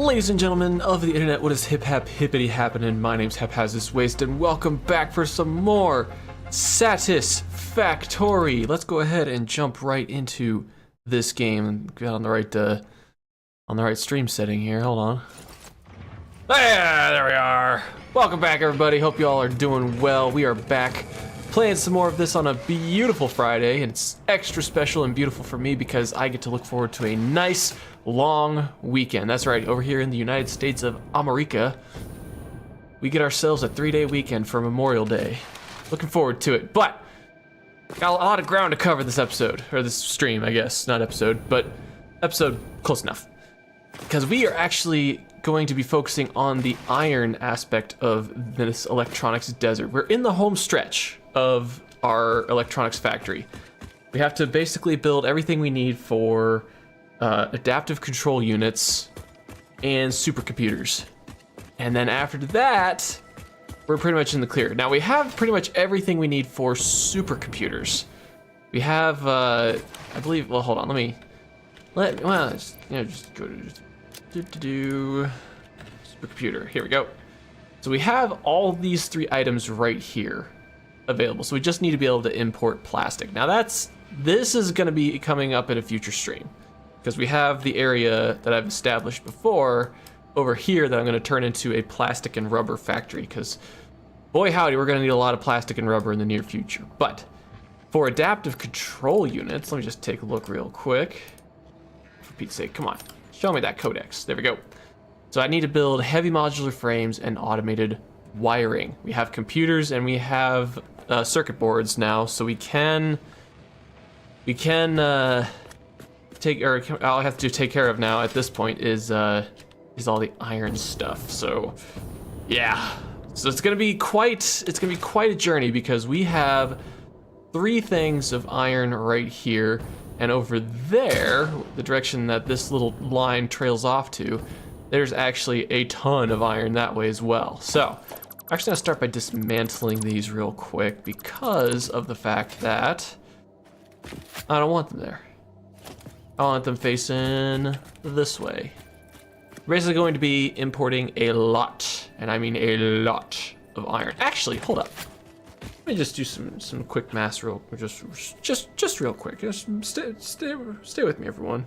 Ladies and gentlemen of the internet, what is hip hap hippity happening? My name's Haphazardous Waste, and welcome back for some more Satisfactory. Let's go ahead and jump right into this game. Get on the right stream setting here. Hold on. There we are. Welcome back, everybody. Hope you all are doing well. We are back playing some more of this on a beautiful Friday, and it's extra special and beautiful for me because I get to look forward to a nice long weekend. That's right, over here in the United States of America, we get ourselves a 3-day weekend for Memorial Day. Looking forward to it, but got a lot of ground to cover this episode, or this stream, I guess. Not episode, but episode close enough. Because we are actually going to be focusing on the iron aspect of this electronics desert. We're in the home stretch of our electronics factory. We have to basically build everything we need for adaptive control units and supercomputers. And then after that, we're pretty much in the clear. Now we have pretty much everything we need for supercomputers. We have, I believe, well, hold on, just go to supercomputer. Here we go. So we have all these 3 items right here available. So we just need to be able to import plastic. Now this is going to be coming up in a future stream because we have the area that I've established before over here that I'm going to turn into a plastic and rubber factory, because boy howdy, we're going to need a lot of plastic and rubber in the near future. But for adaptive control units, let me just take a look real quick. For Pete's sake, come on. Show me that codex. There we go. So I need to build heavy modular frames and automated wiring. We have computers and we have circuit boards now, so we can take, or all I have to take care of now at this point is all the iron stuff. So yeah, so it's gonna be quite a journey, because we have 3 things of iron right here, and over there, the direction that this little line trails off to, there's actually a ton of iron that way as well. So I'm actually gonna start by dismantling these real quick because of the fact that I don't want them there. I want them facing this way. We're basically going to be importing a lot, and I mean a lot of iron. Actually, hold up. Let me just do some quick math just real quick. Just stay with me, everyone.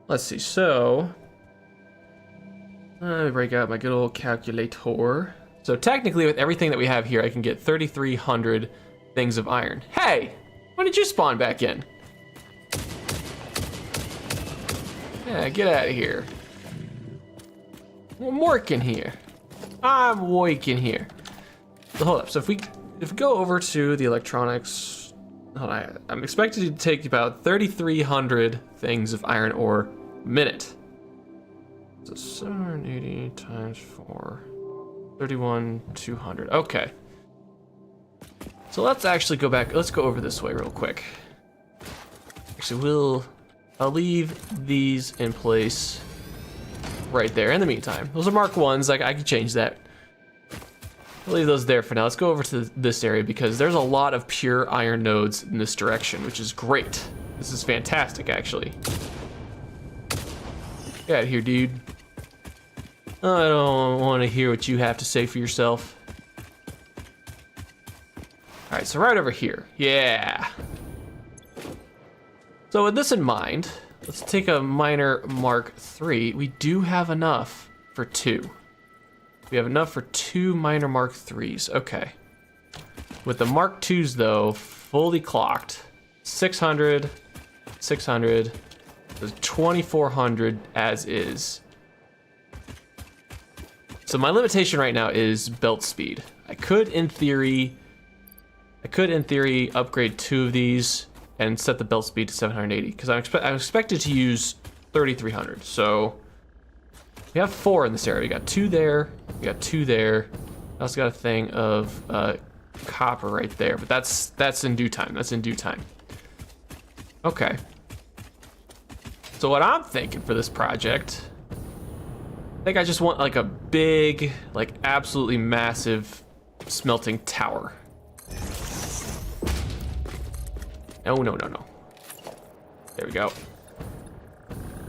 Let's see. So let me break out my good old calculator. So technically, with everything that we have here, I can get 3,300 things of iron. Hey, when did you spawn back in? Yeah, get out of here. I'm working here. I'm working here. So hold up. So if we go over to the electronics, hold on, I'm expected to take about 3,300 things of iron ore a minute. So 780 times 4, 31,200. Okay. So let's actually go back. Let's go over this way real quick. Actually, I'll leave these in place right there in the meantime. Those are Mark 1s. Like, I can change that. I'll leave those there for now. Let's go over to this area because there's a lot of pure iron nodes in this direction, which is great. This is fantastic, actually. Get out of here, dude. I don't want to hear what you have to say for yourself. All right, so right over here. Yeah. So with this in mind, let's take a minor Mark III. We do have enough for 2. We have enough for 2 minor Mark IIIs. Okay. With the Mark IIs, though, fully clocked, 600, 600, 2,400 as is. So my limitation right now is belt speed. I could, in theory, upgrade 2 of these and set the belt speed to 780, because I'm expected to use 3,300. So we have 4 in this area. We got 2 there. We got 2 there. I also got a thing of copper right there, but that's in due time. That's in due time. Okay. So what I'm thinking for this project, I think I just want like a big, like absolutely massive smelting tower. No. There we go.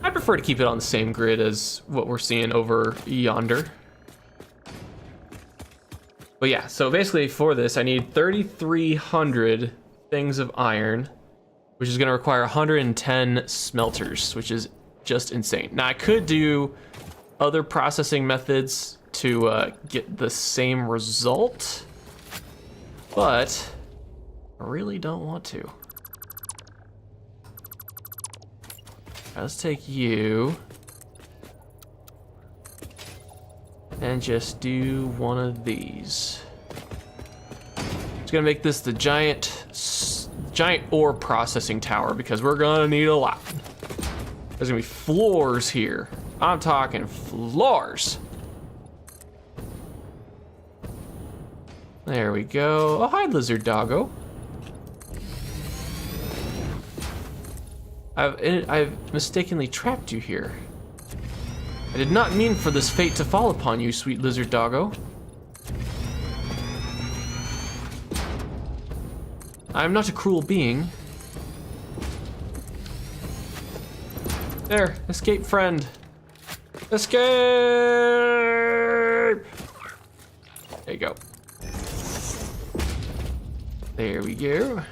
I prefer to keep it on the same grid as what we're seeing over yonder. But yeah, so basically for this, I need 3,300 things of iron, which is gonna require 110 smelters, which is just insane. Now I could do other processing methods to get the same result, but I really don't want to. Let's take you and just do one of these. It's gonna make this the giant ore processing tower because we're gonna need a lot. There's gonna be floors here. I'm talking floors. There we go. Oh, hi, lizard doggo. I've mistakenly trapped you here. I did not mean for this fate to fall upon you, sweet lizard doggo. I am not a cruel being. There, escape friend. Escape! There you go. There we go.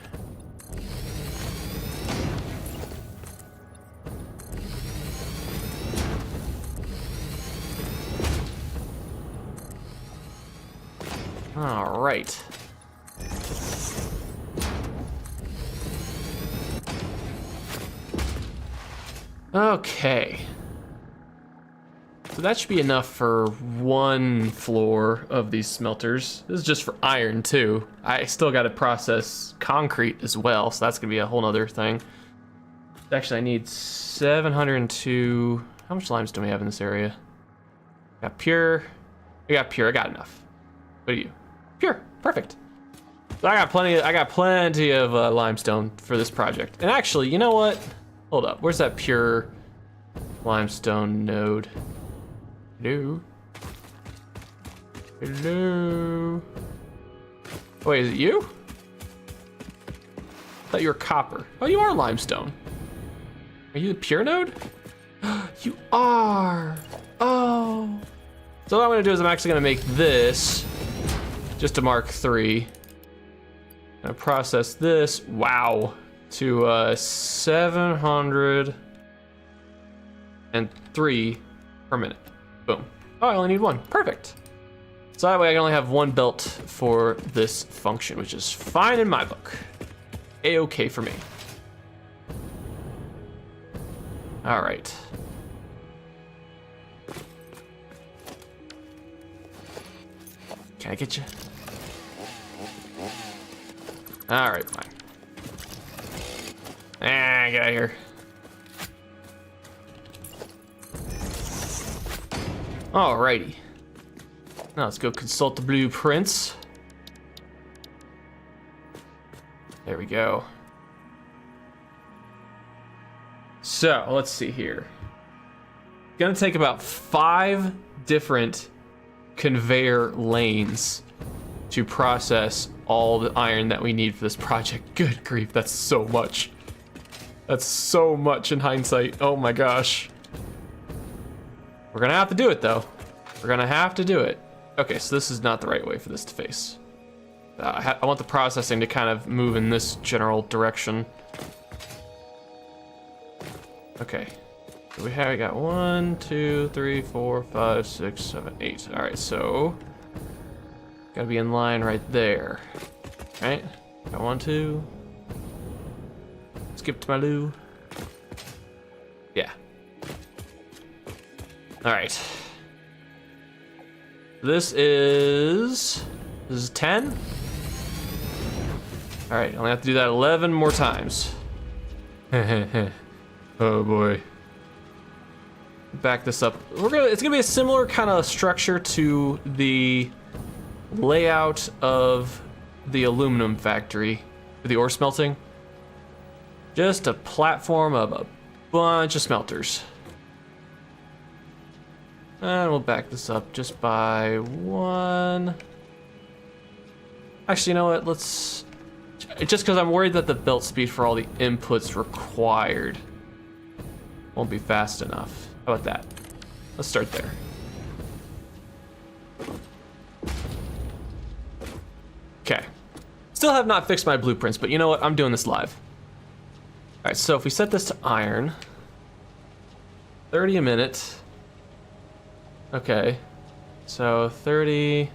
All right. Okay. So that should be enough for one floor of these smelters. This is just for iron too. I still got to process concrete as well, so that's gonna be a whole nother thing. Actually, I need 702. How much limestone do we have in this area? Got pure. I got pure. I got enough. What are you? Pure. Perfect. So I got plenty of limestone for this project. And actually, you know what? Hold up. Where's that pure limestone node? Hello? Hello? Wait, is it you? I thought you were copper. Oh, you are limestone. Are you the pure node? You are. Oh. So what I'm gonna do is I'm actually gonna make this just to Mark III. I'm gonna process this, wow, to 703 per minute. Boom. Oh, I only need one. Perfect. So that way I can only have one belt for this function, which is fine in my book. A-okay for me. All right. Can I get you? All right, fine. Get out of here. Alrighty. Now let's go consult the blueprints. There we go. So let's see here. Gonna take about 5 different conveyor lanes to process all the iron that we need for this project. Good grief, that's so much. That's so much in hindsight. Oh my gosh. We're gonna have to do it though. We're gonna have to do it. Okay, so this is not the right way for this to face. I want the processing to kind of move in this general direction. Okay. So we got 1, 2, 3, 4, 5, 6, 7, 8. All right, so gotta be in line right there. All right, got 1, 2. Skip to my loo. Yeah. All right. This is 10. All right, I only have to do that 11 more times. Oh boy. Back this up. It's gonna be a similar kind of structure to the layout of the aluminum factory for the ore smelting. Just a platform of a bunch of smelters. And we'll back this up just by 1. Actually, you know what? Let's... Just because I'm worried that the belt speed for all the inputs required won't be fast enough. How about that? Let's start there. Okay. Still have not fixed my blueprints, but you know what? I'm doing this live. All right, so if we set this to iron, 30 a minute. Okay, so 30,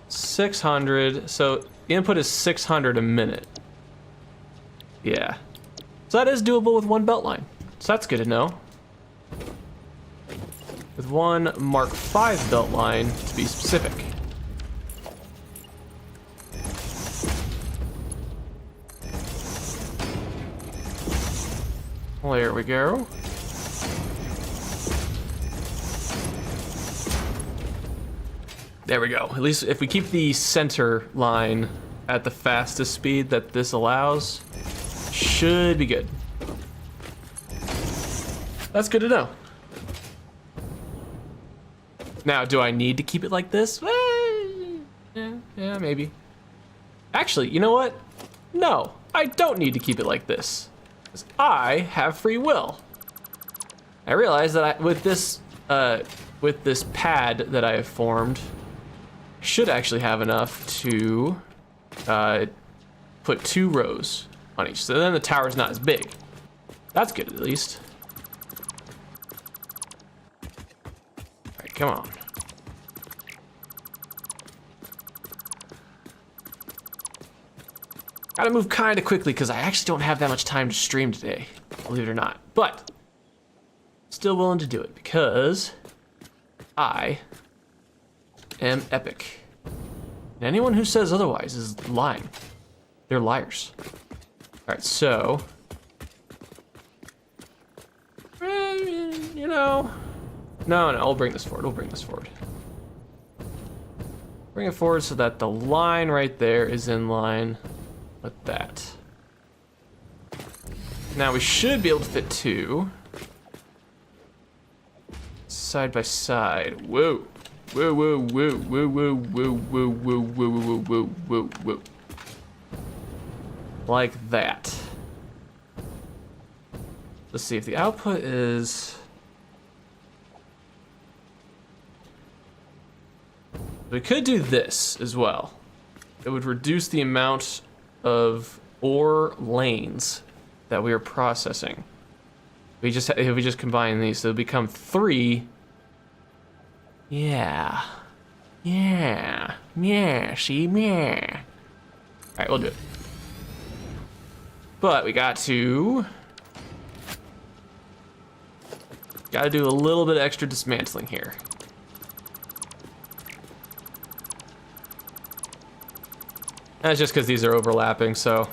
600. So the input is 600 a minute. Yeah. So that is doable with one belt line. So that's good to know. With one Mark V belt line, to be specific. Well, there we go. There we go. At least if we keep the center line at the fastest speed that this allows, should be good. That's good to know. Now, do I need to keep it like this? Yeah, maybe. Actually, you know what? No, I don't need to keep it like this. Because I have free will. I realize that with this pad that I have formed, I should actually have enough to put 2 rows on each. So then the tower's not as big. That's good at least. All right, come on. Gotta move kind of quickly because I actually don't have that much time to stream today, believe it or not. But still willing to do it because I am epic. And anyone who says otherwise is lying. They're liars. All right, so you know, no, we'll bring this forward. We'll bring this forward. Bring it forward so that the line right there is in line with that. Now we should be able to fit 2 side by side. Whoa. Whoa, whoa, whoa, whoa, whoa, whoa, whoa, whoa, whoa, whoa, whoa, whoa, whoa. Like that. Let's see if the output is... We could do this as well. It would reduce the amount of ore lanes that we are processing. If we just combine these, so it'll become 3. Yeah, see, yeah. All right, we'll do it. But we got to do a little bit of extra dismantling here. That's just because these are overlapping, so.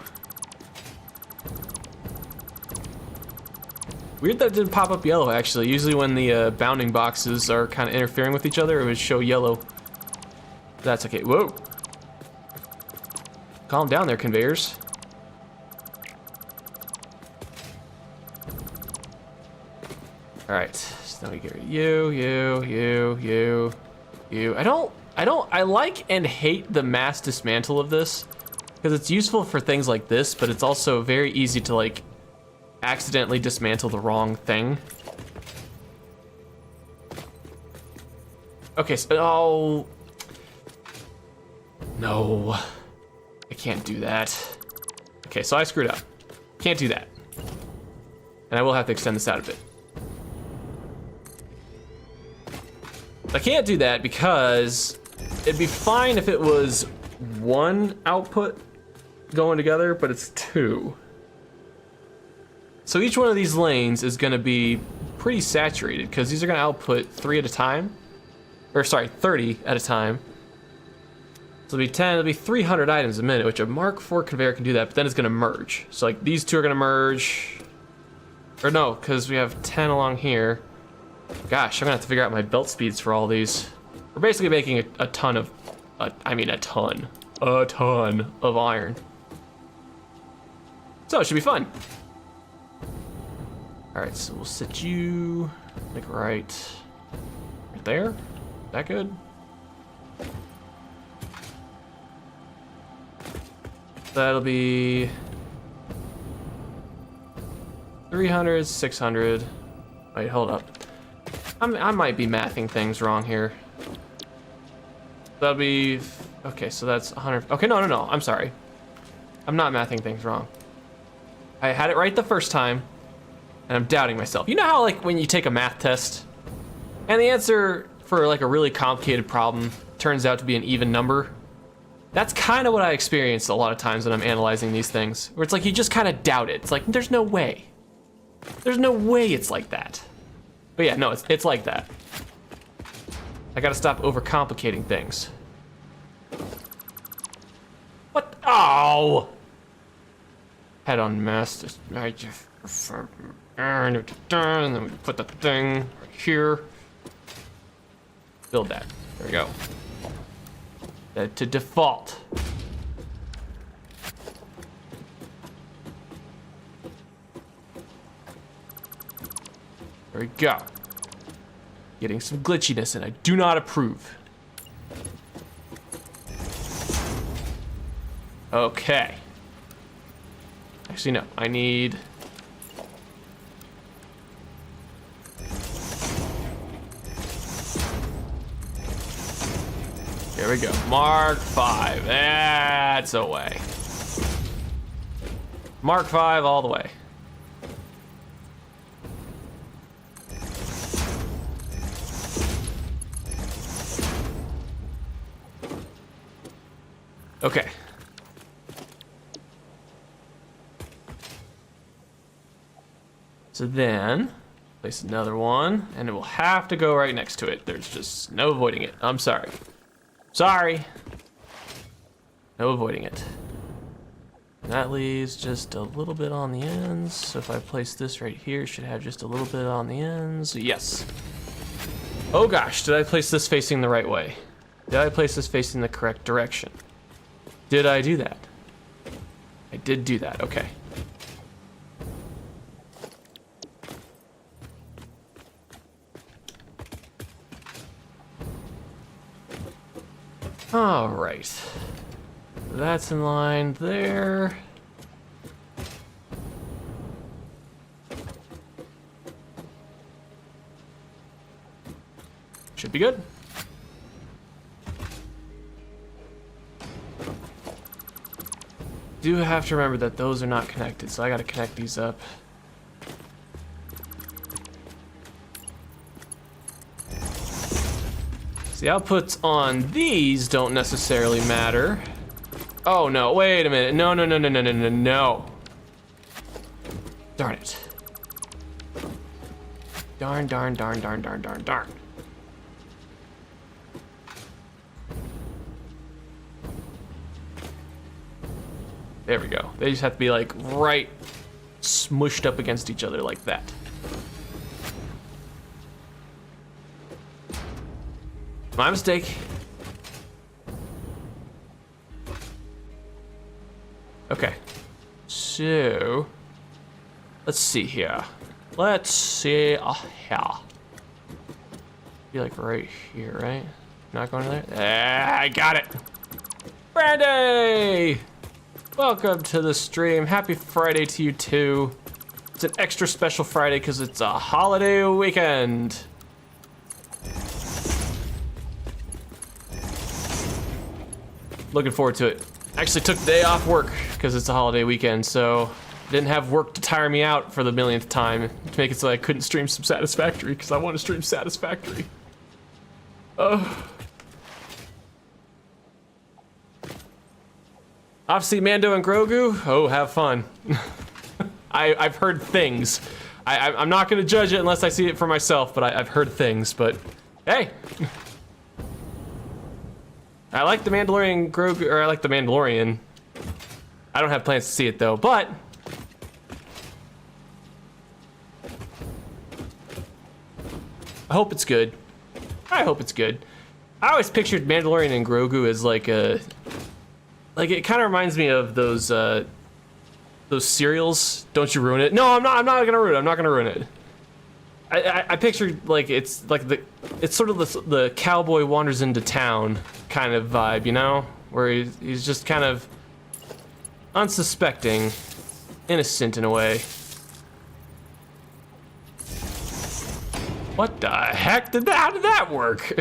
Weird that it didn't pop up yellow, actually. Usually when the bounding boxes are kind of interfering with each other, it would show yellow. That's okay. Whoa. Calm down there, conveyors. All right, so now we get rid of you. I like and hate the mass dismantle of this because it's useful for things like this, but it's also very easy to like accidentally dismantle the wrong thing. Okay, so, oh. No, I can't do that. Okay, so I screwed up. Can't do that. And I will have to extend this out a bit. I can't do that because it'd be fine if it was 1 output going together, but it's 2. So each one of these lanes is gonna be pretty saturated because these are gonna output 3 at a time. Or sorry, 30 at a time. So it'll be 10, it'll be 300 items a minute, which a Mark IV conveyor can do that, but then it's gonna merge. So like these 2 are gonna merge. Or no, because we have 10 along here. Gosh, I'm gonna have to figure out my belt speeds for all these. We're basically making a ton of, a ton of iron. So it should be fun. All right, so we'll sit you like right there. Is that good? That'll be 300, 600. Wait, hold up. I might be mathing things wrong here. That'll be... Okay, so that's 100... Okay, no, I'm sorry. I'm not mathing things wrong. I had it right the first time, and I'm doubting myself. You know how, like, when you take a math test, and the answer for, like, a really complicated problem turns out to be an even number? That's kind of what I experience a lot of times when I'm analyzing these things, where it's like you just kind of doubt it. It's like, there's no way. There's no way it's like that. But yeah, no, it's like that. I gotta stop overcomplicating things. What? Oh! Head on mess. And then we put the thing right here. Build that. There we go. To default. There we go. Getting some glitchiness, and I do not approve. Okay. Actually, no. I need... Here we go. Mark 5. That's away. Mark 5 all the way. Okay. So then, place another one, and it will have to go right next to it. There's just no avoiding it. I'm sorry. Sorry. No avoiding it. And that leaves just a little bit on the ends. So if I place this right here, it should have just a little bit on the ends. Yes. Oh gosh, did I place this facing the right way? Did I place this facing the correct direction? Did I do that? I did do that, okay. All right. That's in line there. Should be good. Do have to remember that those are not connected, so I gotta connect these up. The outputs on these don't necessarily matter. Oh no, wait a minute. No. Darn it. Darn. There we go. They just have to be like right smushed up against each other like that. My mistake. Okay. So, let's see here. Let's see here. Be like right here, right? Not going there? I got it. Brandy! Welcome to the stream. Happy Friday to you too. It's an extra special Friday because it's a holiday weekend. Looking forward to it. Actually took the day off work because it's a holiday weekend, so didn't have work to tire me out for the millionth time to make it so I couldn't stream some Satisfactory because I want to stream Satisfactory. Obviously, Mando and Grogu. Oh, have fun. I've heard things. I'm not gonna judge it unless I see it for myself, but I've heard things. But hey. I like the Mandalorian Grogu, or I like the Mandalorian. I don't have plans to see it though, but I hope it's good. I hope it's good. I always pictured Mandalorian and Grogu as like a, it kind of reminds me of those cereals. Don't you ruin it? No, I'm not gonna ruin it. I'm not gonna ruin it. I pictured like it's sort of the cowboy wanders into town kind of vibe, you know, where he's just kind of unsuspecting, innocent in a way. What the heck how did that work?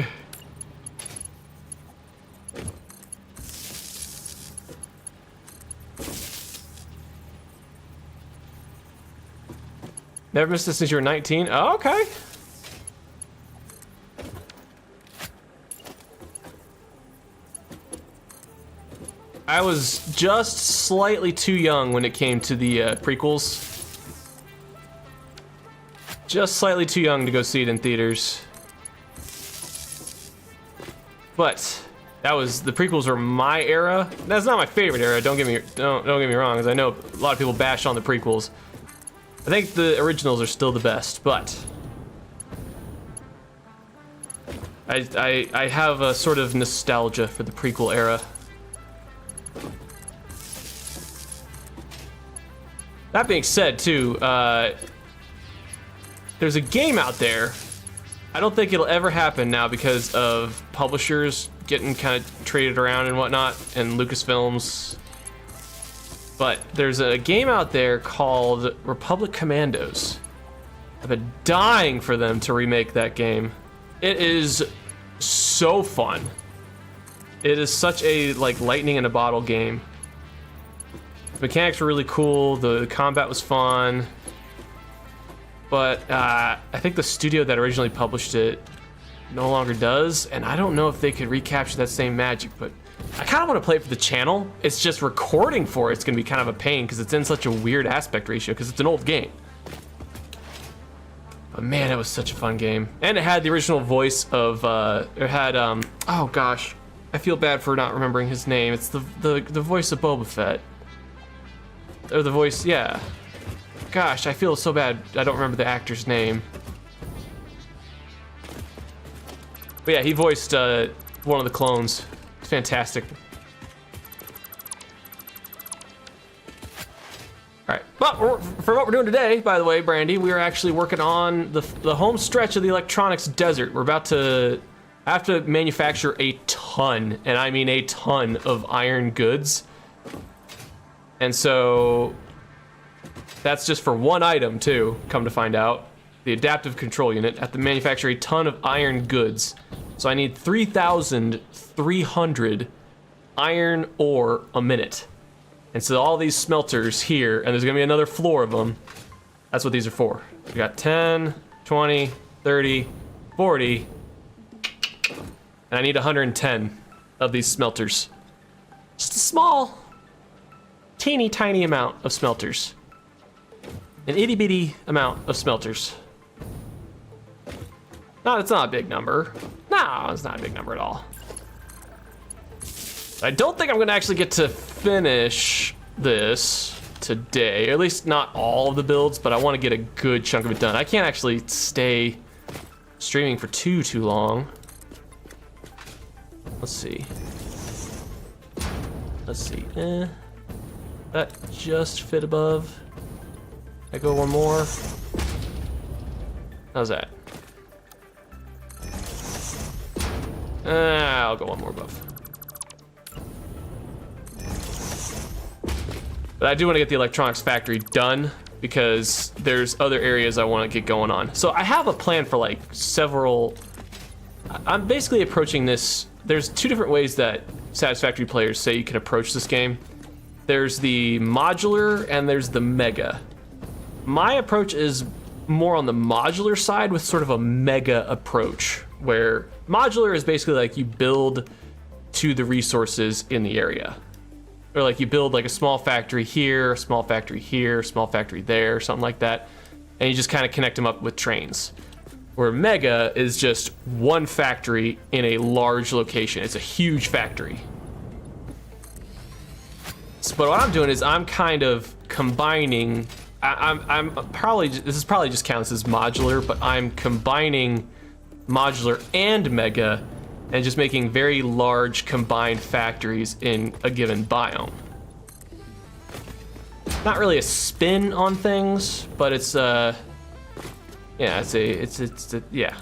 Never missed this since you were 19? Oh, okay. I was just slightly too young when it came to the prequels. Just slightly too young to go see it in theaters. But that was, the prequels were my era. That's not my favorite era, don't get me wrong, because I know a lot of people bash on the prequels. I think the originals are still the best, but I have a sort of nostalgia for the prequel era. That being said, too, there's a game out there. I don't think it'll ever happen now because of publishers getting kind of traded around and whatnot, and Lucasfilms. But there's a game out there called Republic Commandos. I've been dying for them to remake that game. It is so fun. It is such a like lightning in a bottle game. The mechanics were really cool. The combat was fun. But I think the studio that originally published it no longer does, and I don't know if they could recapture that same magic, but I kind of want to play it for the channel. It's just recording for it's going to be kind of a pain because it's in such a weird aspect ratio because it's an old game. But man, it was such a fun game. And it had the original voice of, it had, oh gosh, I feel bad for not remembering his name. It's the voice of Boba Fett. Or the voice, yeah. Gosh, I feel so bad I don't remember the actor's name. But yeah, he voiced one of the clones. It's fantastic. Alright, but for what we're doing today, by the way, Brandy, we are actually working on the home stretch of the electronics desert. We're about to have to manufacture a ton, and I mean a ton, of iron goods. And so that's just for one item too, come to find out. The adaptive control unit. I have to manufacture a ton of iron goods. So I need 3,300 iron ore a minute. And so all these smelters here, and there's gonna be another floor of them. That's what these are for. We got 10, 20, 30, 40, and I need 110 of these smelters. Just a small, teeny tiny amount of smelters. An itty bitty amount of smelters. No, it's not a big number. No, it's not a big number at all. I don't think I'm gonna actually get to finish this today, or at least not all of the builds, but I want to get a good chunk of it done. I can't actually stay streaming for too long. Let's see. That just fit above. I go one more. How's that? I'll go one more above. But I do want to get the electronics factory done because there's other areas I want to get going on. So I have a plan for like several. I'm basically approaching this. There's two different ways that Satisfactory players say you can approach this game. There's the modular and there's the mega. My approach is more on the modular side with sort of a mega approach, where modular is basically like you build to the resources in the area. Or like you build like a small factory here, a small factory here, a small factory there, something like that. And you just kind of connect them up with trains. Where mega is just one factory in a large location. It's a huge factory. But what I'm doing is I'm kind of combining, I'm probably, this is probably just counts as modular, but I'm combining modular and mega and just making very large combined factories in a given biome. Not really a spin on things, but it's yeah, yeah.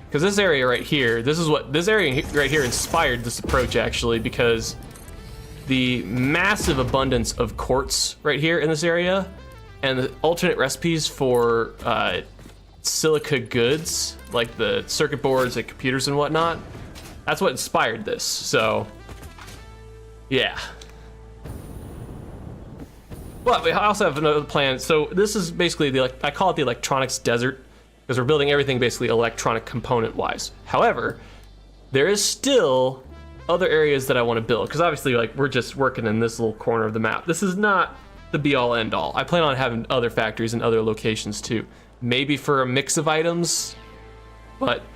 Because this area right here, this area right here inspired this approach actually, because the massive abundance of quartz right here in this area and the alternate recipes for silica goods, like the circuit boards and computers and whatnot, that's what inspired this. So, yeah. But we also have another plan. So this is basically I call it the electronics desert, because we're building everything basically electronic component wise. However, there is still other areas that I want to build, because obviously like we're just working in this little corner of the map. This is not the be all end all. I plan on having other factories in other locations too. Maybe for a mix of items,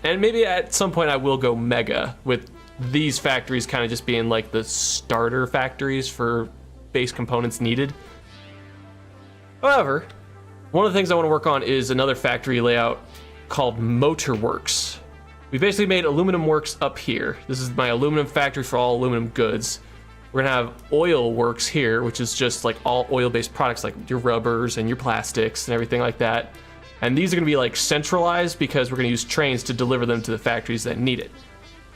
and maybe at some point I will go mega, with these factories kind of just being like the starter factories for base components needed. However, one of the things I want to work on is another factory layout called Motor Works. We basically made aluminum works up here. This is my aluminum factory for all aluminum goods. We're gonna have oil works here, which is just like all oil-based products like your rubbers and your plastics and everything like that. And these are gonna be like centralized because we're gonna use trains to deliver them to the factories that need it.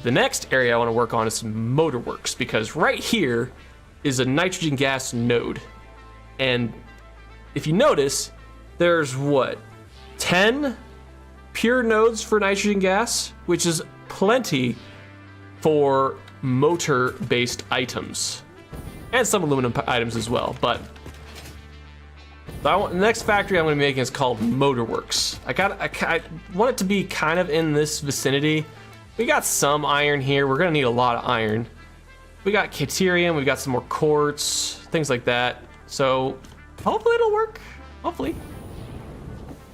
The next area I wanna work on is motor works, because right here is a nitrogen gas node. And if you notice, there's what, 10 pure nodes for nitrogen gas, which is plenty for motor-based items, and some aluminum items as well. But the next factory I'm going to be making is called Motorworks. I want it to be kind of in this vicinity. We got some iron here. We're going to need a lot of iron. We got Caterium. We got some more quartz, things like that. So hopefully it'll work. Hopefully.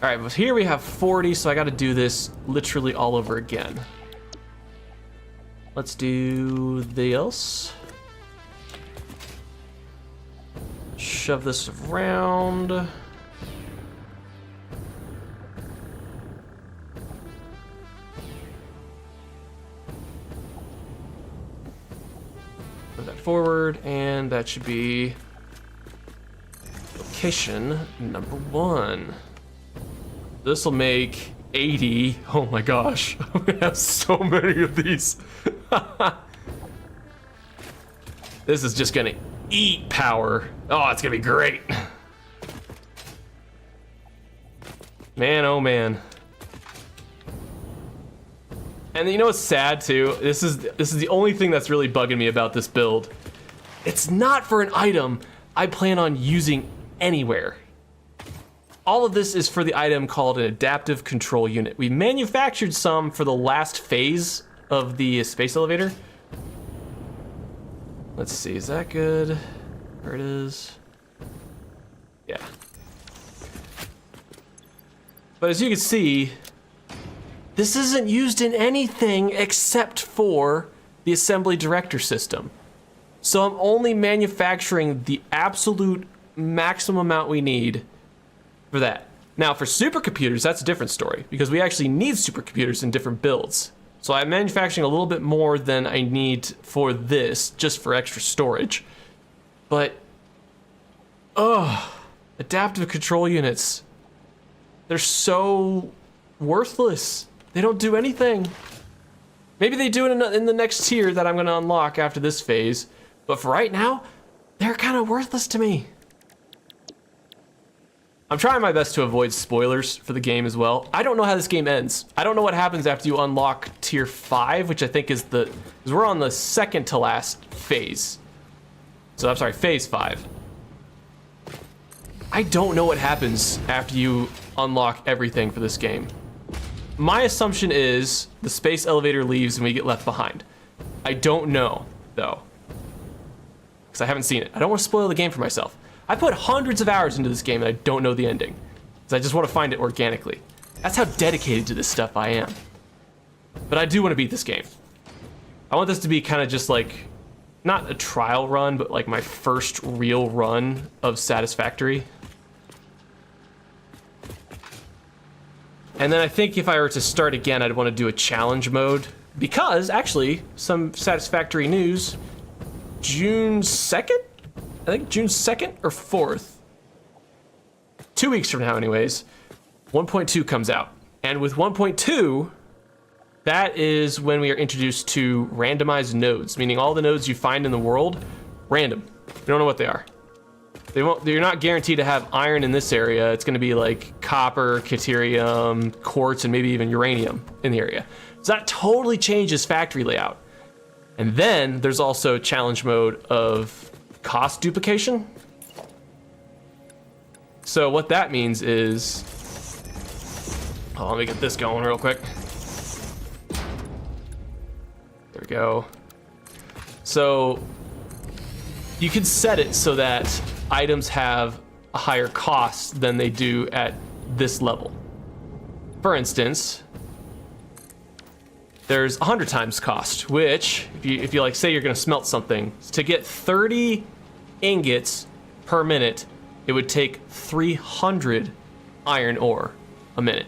All right, but here we have 40, so I got to do this literally all over again. Let's do this. Shove this around. Move that forward, and that should be location number 1. This will make 80. Oh my gosh, I'm gonna have so many of these. This is just gonna eat power. Oh, it's gonna be great. Man, oh man. And you know what's sad too? This is the only thing that's really bugging me about this build. It's not for an item I plan on using anywhere. All of this is for the item called an adaptive control unit. We manufactured some for the last phase of the space elevator. Let's see, is that good? There it is. Yeah. But as you can see, this isn't used in anything except for the assembly director system. So I'm only manufacturing the absolute maximum amount we need for that. Now for supercomputers, that's a different story, because we actually need supercomputers in different builds. So I'm manufacturing a little bit more than I need for this, just for extra storage. But, adaptive control units, they're so worthless. They don't do anything. Maybe they do it in the next tier that I'm gonna unlock after this phase, but for right now, they're kind of worthless to me. I'm trying my best to avoid spoilers for the game as well. I don't know how this game ends. I don't know what happens after you unlock tier 5, which I think is because we're on the second to last phase. So I'm sorry, phase 5. I don't know what happens after you unlock everything for this game. My assumption is the space elevator leaves and we get left behind. I don't know, though, because I haven't seen it. I don't want to spoil the game for myself. I put hundreds of hours into this game and I don't know the ending, because I just want to find it organically. That's how dedicated to this stuff I am. But I do want to beat this game. I want this to be kind of just like, not a trial run, but like my first real run of Satisfactory. And then I think if I were to start again, I'd want to do a challenge mode, because actually, some Satisfactory news, June 2nd? I think June 2nd or 4th. 2 weeks from now anyways, 1.2 comes out. And with 1.2, that is when we are introduced to randomized nodes, meaning all the nodes you find in the world random. You don't know what they are. You're not guaranteed to have iron in this area. It's going to be like copper, caterium, quartz, and maybe even uranium in the area. So that totally changes factory layout. And then there's also challenge mode of cost duplication. So what that means is, oh, let me get this going real quick. There we go. So you can set it so that items have a higher cost than they do at this level. For instance, there's 100 times cost, which if you like say you're gonna smelt something, to get 30 ingots per minute, it would take 300 iron ore a minute.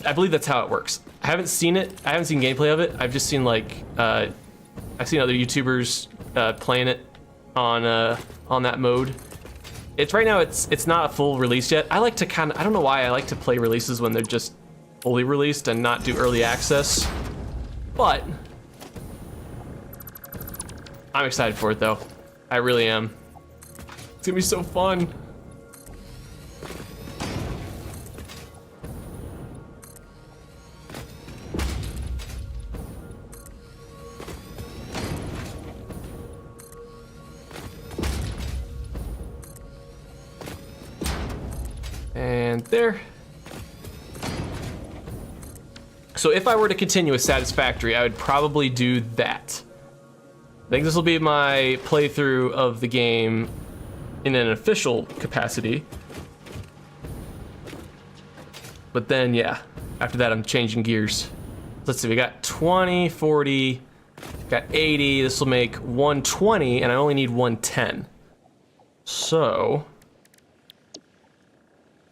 I believe that's how it works. I haven't seen it. I haven't seen gameplay of it. I've just seen like I've seen other YouTubers playing it on that mode. It's right now. It's not a full release yet. I like to I don't know why I like to play releases when they're just fully released and not do early access. But I'm excited for it though. I really am. It's gonna be so fun. And there. So if I were to continue with Satisfactory, I would probably do that. I think this will be my playthrough of the game in an official capacity. But then, yeah, after that I'm changing gears. Let's see, we got 20, 40, got 80. This will make 120, and I only need 110. So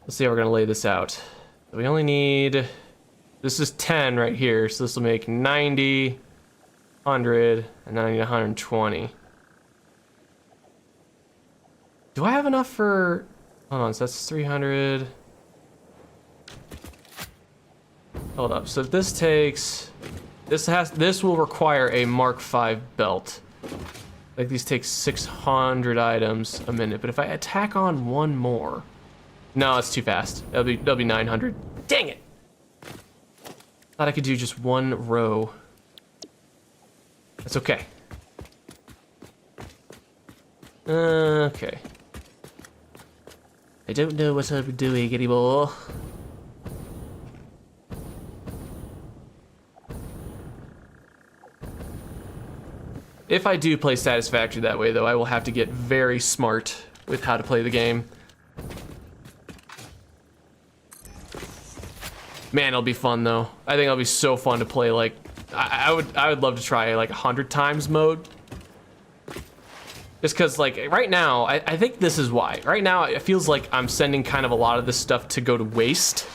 let's see how we're gonna lay this out. We only need, this is 10 right here, so this will make 90, 100, and then I need 120. Do I have enough for, hold on, so that's 300. Hold up, so if this takes, this will require a Mark V belt. Like these take 600 items a minute, but if I tack on one more, no, it's too fast. That'll be 900. Dang it! Thought I could do just one row. That's okay. Okay. I don't know what I'm doing anymore. If I do play Satisfactory that way, though, I will have to get very smart with how to play the game. Man, it'll be fun though. I think it'll be so fun to play. Like, I would love to try like 100 times mode. Just cause like right now, I think this is why. Right now, it feels like I'm sending kind of a lot of this stuff to go to waste.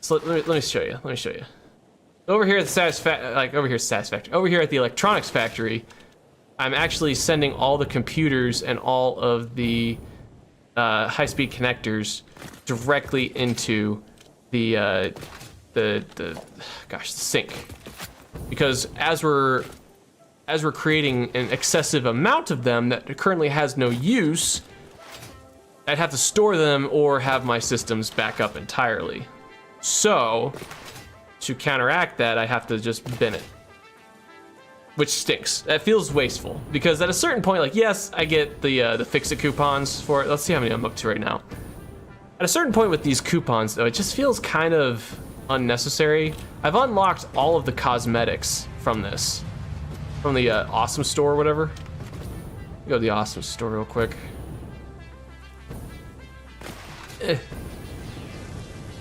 So let me show you. Let me show you. Over here at the Satisfactory. Over here at the electronics factory, I'm actually sending all the computers and all of the high-speed connectors directly into the sink, because as we're creating an excessive amount of them that currently has no use, I'd have to store them or have my systems back up entirely. So to counteract that, I have to just bin it, which stinks. That feels wasteful, because at a certain point, like, yes, I get the fix-it coupons for it. Let's see how many I'm up to right now. At a certain point with these coupons, though, it just feels kind of unnecessary. I've unlocked all of the cosmetics from this, from the Awesome Store or whatever. Go to the Awesome Store real quick.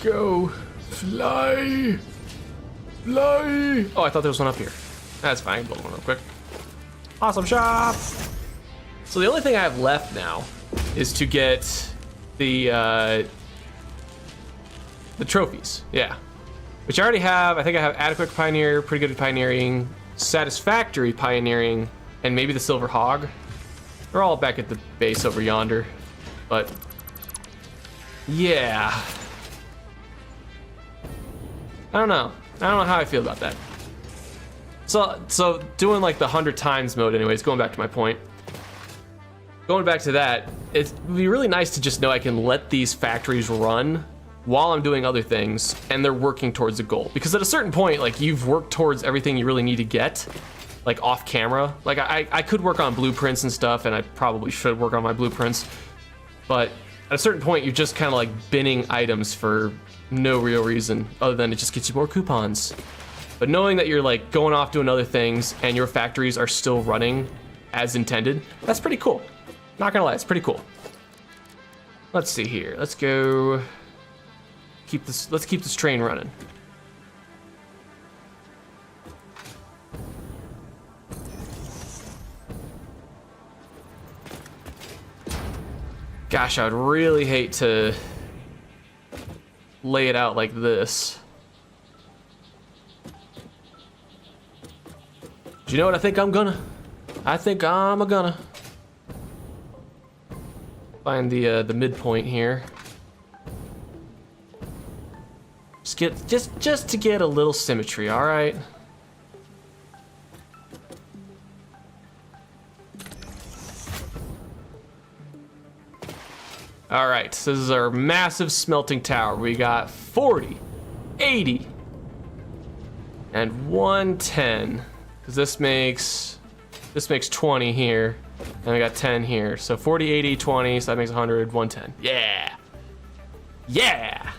Go, fly, fly. Oh, I thought there was one up here. That's fine, build one real quick. Awesome shop. So the only thing I have left now is to get the trophies, yeah, which I already have. I think I have adequate pioneer, pretty good at pioneering, satisfactory pioneering, and maybe the silver hog. They're all back at the base over yonder, but yeah, I don't know how I feel about that. So doing like the 100 times mode anyways, going back to my point. Going back to that, it would be really nice to just know I can let these factories run while I'm doing other things and they're working towards a goal. Because at a certain point, like you've worked towards everything you really need to get, like off camera. Like I could work on blueprints and stuff, and I probably should work on my blueprints. But at a certain point, you're just kind of like binning items for no real reason other than it just gets you more coupons. But knowing that you're like going off doing other things and your factories are still running as intended, that's pretty cool. Not gonna lie, it's pretty cool. Let's see here. Let's go. Let's keep this train running. Gosh, I would really hate to lay it out like this. Do you know what I think I'm gonna? I think I'm gonna find the midpoint here. Just to get a little symmetry, all right? All right, so this is our massive smelting tower. We got 40, 80, and 110. Because this makes 20 here, and we got 10 here. So 40, 80, 20, so that makes 100, 110. Yeah! Yeah!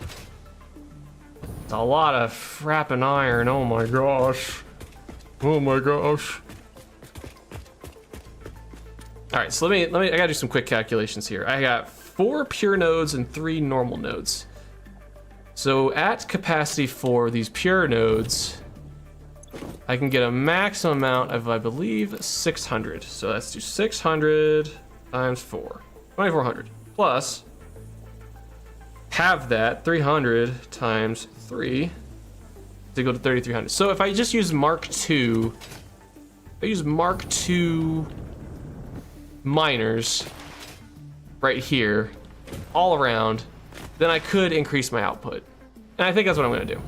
It's a lot of frapping iron, oh my gosh. Oh my gosh. All right, so let me, I gotta do some quick calculations here. I got 4 pure nodes and 3 normal nodes. So at capacity for these pure nodes, I can get a maximum amount of, I believe, 600. So let's do 600 times 4, 2400. Plus, have that 300 times 3 to go to 3300. So if I just use Mark II, if I use Mark II miners right here, all around, then I could increase my output. And I think that's what I'm gonna do.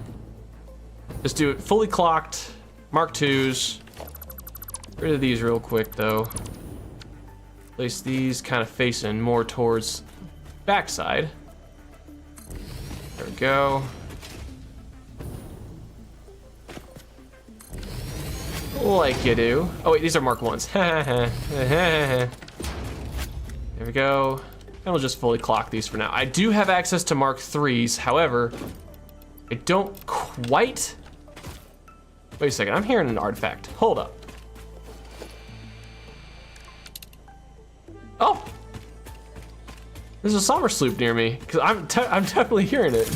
Just do it fully clocked, Mark IIs. Get rid of these real quick though. Place these kind of facing more towards backside. There we go. Like you do. Oh wait, these are Mark 1s. There we go. And we'll just fully clock these for now. I do have access to Mark 3s, however, I don't quite... Wait a second, I'm hearing an artifact. Hold up. Oh! There's a summer sloop near me, because I'm definitely hearing it.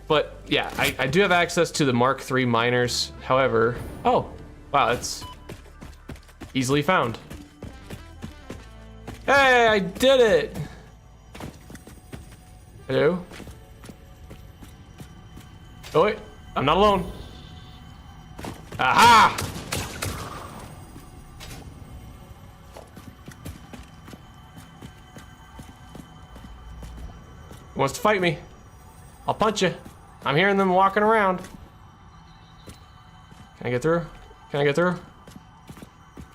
But yeah, I do have access to the Mark III miners, however... Oh, wow, it's easily found. Hey, I did it! Hello? Oh wait, I'm not alone. Aha! Who wants to fight me? I'll punch you. I'm hearing them walking around. Can I get through? Can I get through?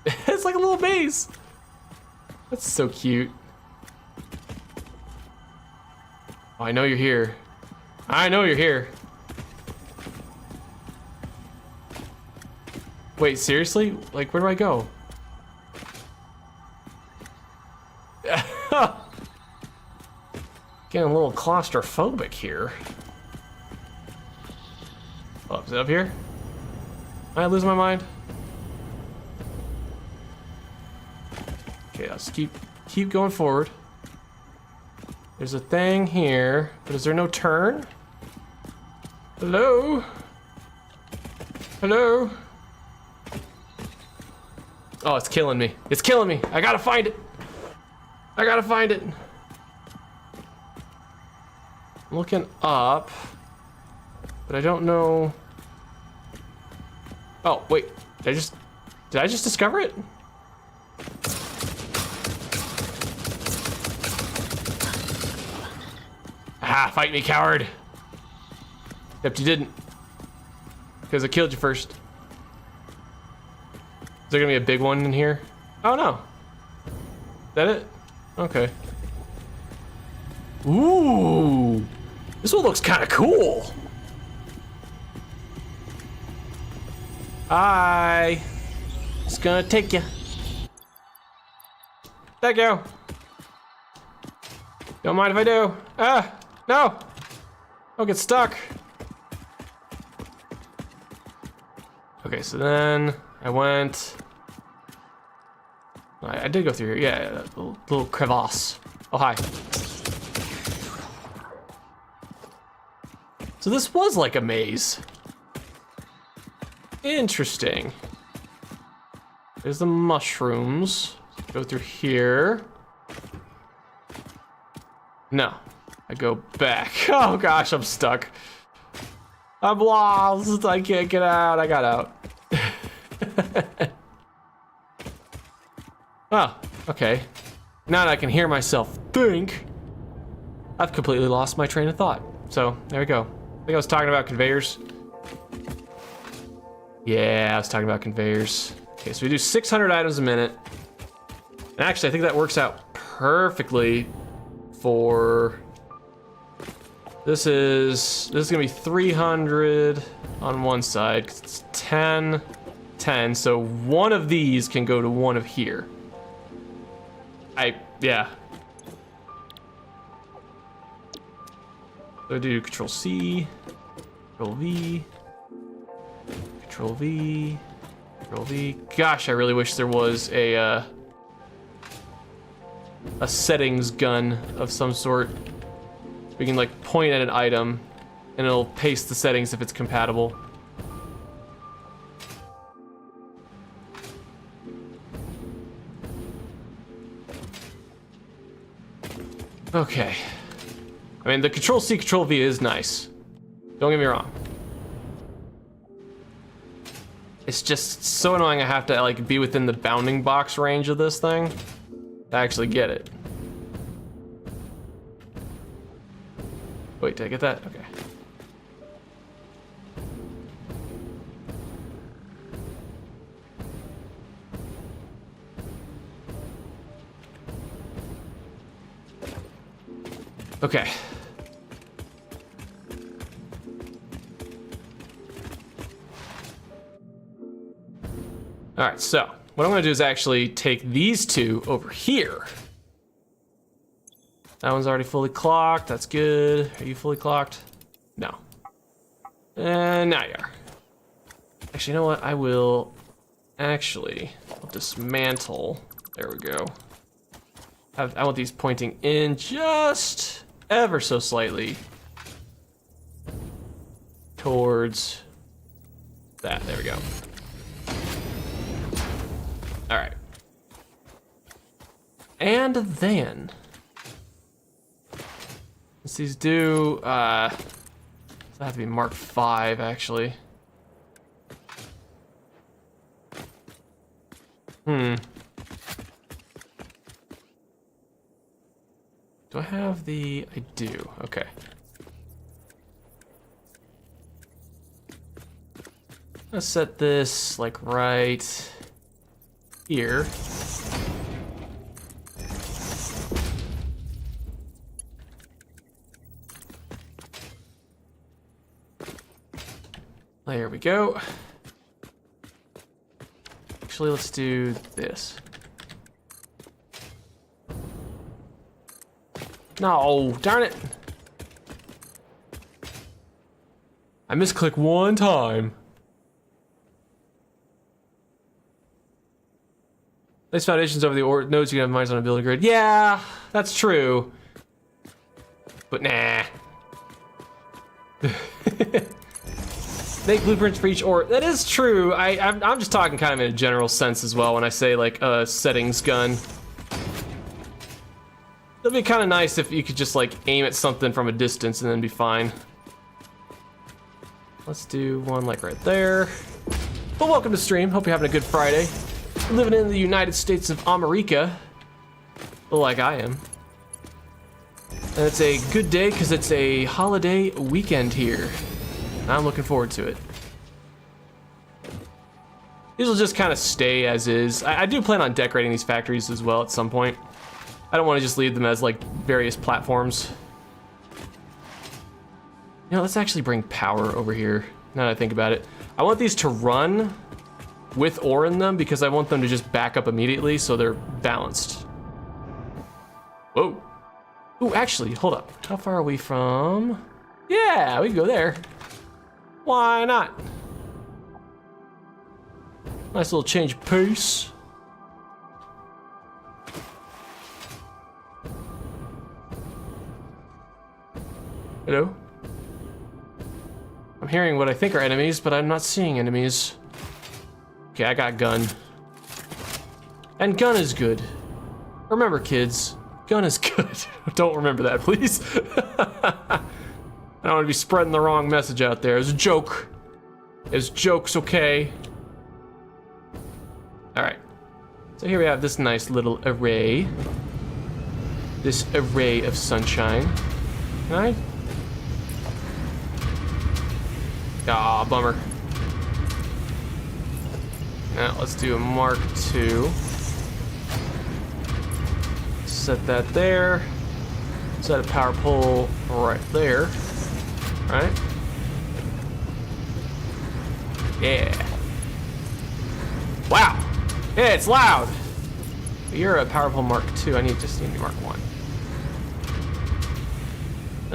It's like a little maze. That's so cute. Oh, I know you're here. I know you're here. Wait, seriously? Like, where do I go? Getting a little claustrophobic here. Oh, is it up here? Am I losing my mind? Okay, let's keep going forward. There's a thing here, but is there no turn? Hello? Hello? Oh, it's killing me. It's killing me. I gotta find it. I gotta find it. I'm looking up, but I don't know. Oh, wait. Did I just discover it? Ah, fight me, coward. Except you didn't. Because I killed you first. there gonna be a big one in here? Oh no. Is that it? Okay. Ooh. This one looks kind of cool. Hi. It's gonna take you. Thank you. Don't mind if I do. Ah, no. Don't get stuck. Okay, so then I went. I did go through here. Yeah, that little crevasse. Oh, hi. So this was like a maze. Interesting. There's the mushrooms. Go through here. No, I go back. Oh gosh, I'm stuck. I'm lost. I can't get out. I got out. Oh, okay. Now that I can hear myself think, I've completely lost my train of thought. So there we go. I think I was talking about conveyors. Yeah, I was talking about conveyors. Okay, so we do 600 items a minute. And actually, I think that works out perfectly for... This is gonna be 300 on one side, 'cause it's 10, 10, so one of these can go to one of here. Yeah. So I do Control C, Control V, Control V, Control V. Gosh, I really wish there was a settings gun of some sort. We can like point at an item and it'll paste the settings if it's compatible. Okay. I mean, the Control C, Control V is nice. Don't get me wrong. It's just so annoying I have to like be within the bounding box range of this thing to actually get it. Wait, did I get that? Okay. Okay. All right, so what I'm gonna do is actually take these two over here. That one's already fully clocked, that's good. Are you fully clocked? No. And now you are. Actually, you know what? I will actually dismantle. There we go. I want these pointing in just ever so slightly towards that. There we go. All right. And then, let's these do, that have to be Mark 5 actually. Do I have the, I do, okay. Let's set this like right here. There we go. Actually, let's do this. No, darn it. I misclick one time. Place foundations over the nodes you can have mines on a building grid. Yeah, that's true. But nah. Make blueprints for each ore. That is true. I'm just talking kind of in a general sense as well when I say like a settings gun. It'd be kind of nice if you could just like aim at something from a distance and then be fine. Let's do one like right there. Well, welcome to stream. Hope you're having a good Friday. Living in the United States of America, like I am. And it's a good day because it's a holiday weekend here. I'm looking forward to it. These will just kind of stay as is. I do plan on decorating these factories as well at some point. I don't want to just leave them as like various platforms. You know, let's actually bring power over here, now that I think about it. I want these to run with ore in them because I want them to just back up immediately so they're balanced. Whoa. Ooh, actually, hold up. How far are we from? Yeah, we can go there. Why not? Nice little change of pace. Hello? I'm hearing what I think are enemies, but I'm not seeing enemies. Okay, I got gun. And gun is good. Remember, kids, gun is good. Don't remember that, please. I don't want to be spreading the wrong message out there. It's a joke. It's jokes, okay? All right. So here we have this nice little array. This array of sunshine. Can I? Ah, bummer. Now let's do a Mark II. Set that there. Set a power pole right there. Right? Yeah. Wow. Yeah, it's loud. You're a power pole Mark II. I just need Mark I.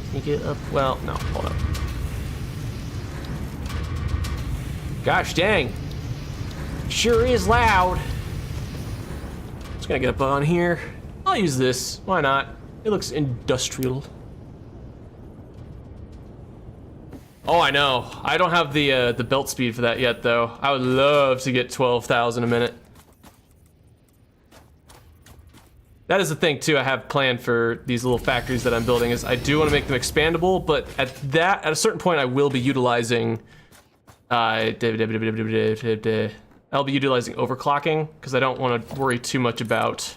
Can you get up? Well, no. Hold up. Gosh dang. Sure is loud. Just gonna get up on here. I'll use this. Why not? It looks industrial. Oh, I know. I don't have the belt speed for that yet, though. I would love to get 12,000 a minute. That is the thing, too, I have planned for these little factories that I'm building, is I do want to make them expandable, but at a certain point, I will be utilizing I'll be utilizing overclocking because I don't want to worry too much about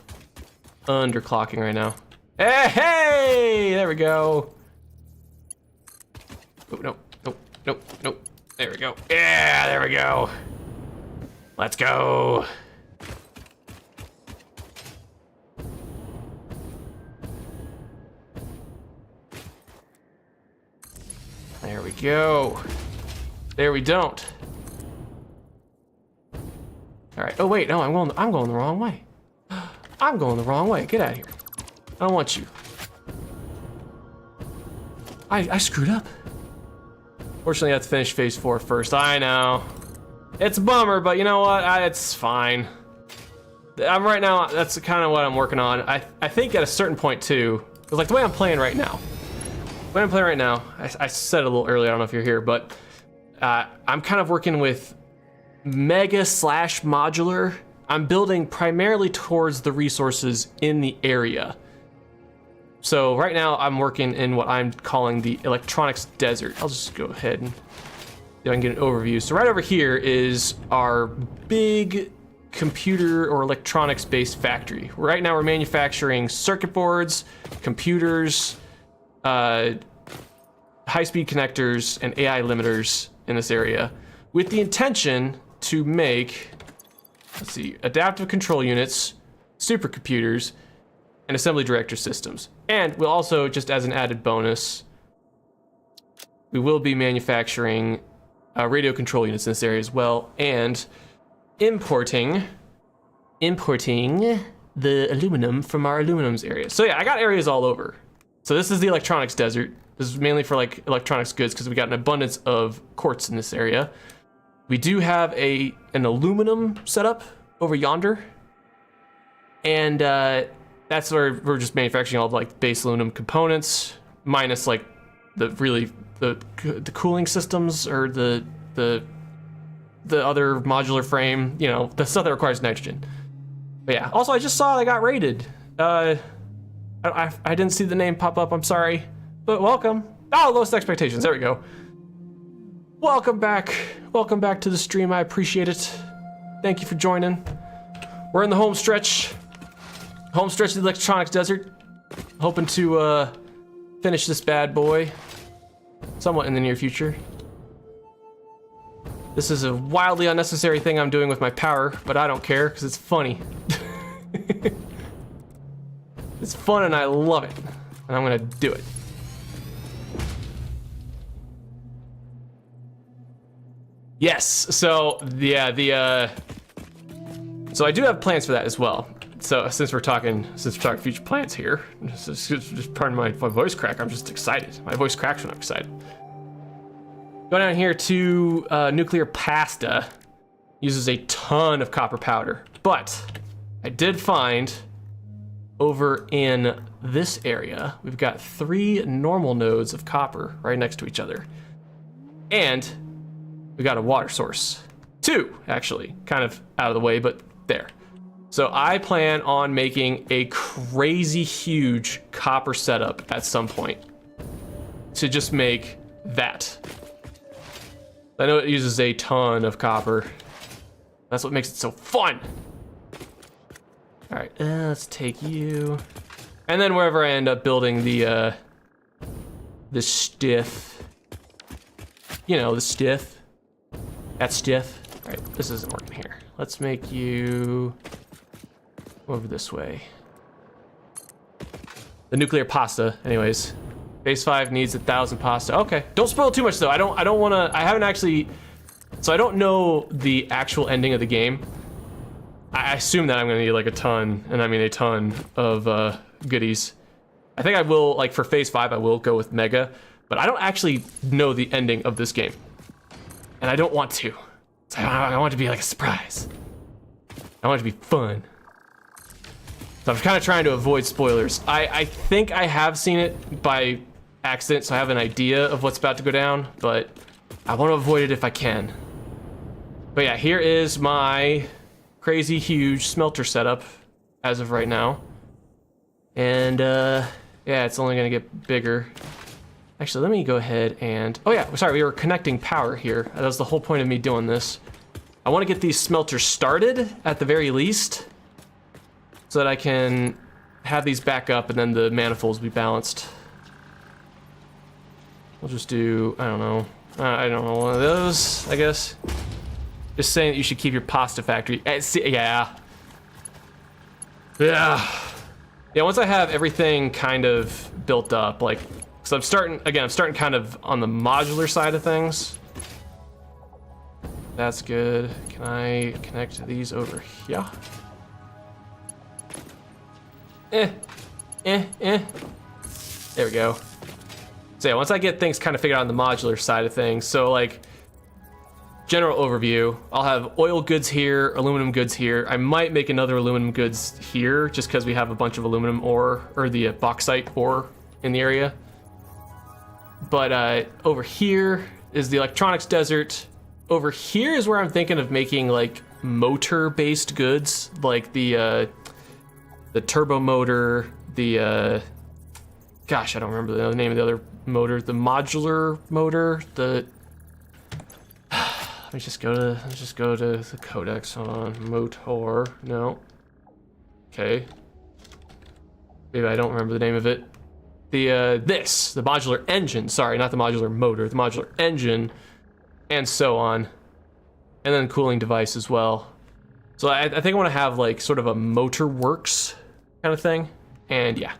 underclocking right now. Hey, there we go. Oh, no, nope, nope, nope. There we go. Yeah, there we go. Let's go. There we go. There we don't. All right. Oh wait, no, I'm going the wrong way. I'm going the wrong way. Get out of here. I don't want you. I screwed up. Fortunately, I have to finish phase 4 first. I know. It's a bummer, but you know what? It's fine. I'm right now. That's kind of what I'm working on. I think at a certain point too, because like the way I'm playing right now. The way I'm playing right now. I said it a little earlier. I don't know if you're here, but. I'm kind of working with mega/modular. I'm building primarily towards the resources in the area. So right now I'm working in what I'm calling the electronics desert. I'll just go ahead and see if I can get an overview. So right over here is our big computer or electronics based factory. Right now we're manufacturing circuit boards, computers, high-speed connectors, and AI limiters in this area with the intention to make, let's see, adaptive control units, supercomputers, and assembly director systems. And we'll also, just as an added bonus, we will be manufacturing radio control units in this area as well, and importing the aluminum from our aluminums area. So yeah, I got areas all over. So this is the electronics desert. This is mainly for like electronics goods because we got an abundance of quartz in this area. We do have an aluminum setup over yonder. And that's where we're just manufacturing all of like base aluminum components, minus like the cooling systems or the other modular frame, you know, the stuff that requires nitrogen. But yeah, also I just saw I got raided. I didn't see the name pop up, I'm sorry. But welcome. Oh, lowest expectations, there we go. Welcome back to the stream, I appreciate it. Thank you for joining. We're in the home stretch of the electronics desert. Hoping to finish this bad boy somewhat in the near future. This is a wildly unnecessary thing I'm doing with my power, but I don't care because it's funny. It's fun and I love it, and I'm gonna do it. Yes, so yeah, so I do have plans for that as well. So since we're talking future plans here, just pardon my voice crack. I'm just excited. My voice cracks when I'm excited. Go down here to nuclear pasta. Uses a ton of copper powder, but I did find over in this area, we've got 3 normal nodes of copper right next to each other. And we got a water source. 2, actually, kind of out of the way, but there. So I plan on making a crazy huge copper setup at some point to just make that. I know it uses a ton of copper. That's what makes it so fun. All right, let's take you. And then wherever I end up building the stiff, you know, the stiff, that stiff. All right, this isn't working here. Let's make you over this way. The nuclear pasta, anyways. Phase 5 needs 1,000 pasta. Okay, don't spoil too much though. I don't wanna, I haven't actually, so I don't know the actual ending of the game. I assume that I'm gonna need like a ton, and I mean a ton of goodies. I think I will, like for phase 5, I will go with Mega, but I don't actually know the ending of this game. And I don't want to. So I want it to be like a surprise. I want it to be fun. So I'm kind of trying to avoid spoilers. I think I have seen it by accident, so I have an idea of what's about to go down, but I want to avoid it if I can. But yeah, here is my crazy huge smelter setup as of right now. And yeah, it's only gonna get bigger. Actually, let me go ahead and, oh yeah, sorry, we were connecting power here. That was the whole point of me doing this. I want to get these smelters started at the very least, so that I can have these back up and then the manifolds be balanced. We'll just do, I don't know, one of those, I guess. Just saying that you should keep your pasta factory. Yeah. Yeah, once I have everything kind of built up, like, so I'm starting kind of on the modular side of things. That's good. Can I connect these over here? There we go. So yeah, once I get things kind of figured out on the modular side of things, so like, general overview, I'll have oil goods here, aluminum goods here. I might make another aluminum goods here, just because we have a bunch of aluminum ore, or the bauxite ore in the area. But over here is the electronics desert. Over here is where I'm thinking of making like motor-based goods, like the turbo motor, the gosh, I don't remember the name of the other motor, the modular motor, the let's just go to the codex. Hold on, motor, no. Okay. Maybe I don't remember the name of it. The the modular engine, sorry, not the modular motor, the modular engine, and so on. And then cooling device as well. So I think I want to have like sort of a motor works kind of thing. And yeah.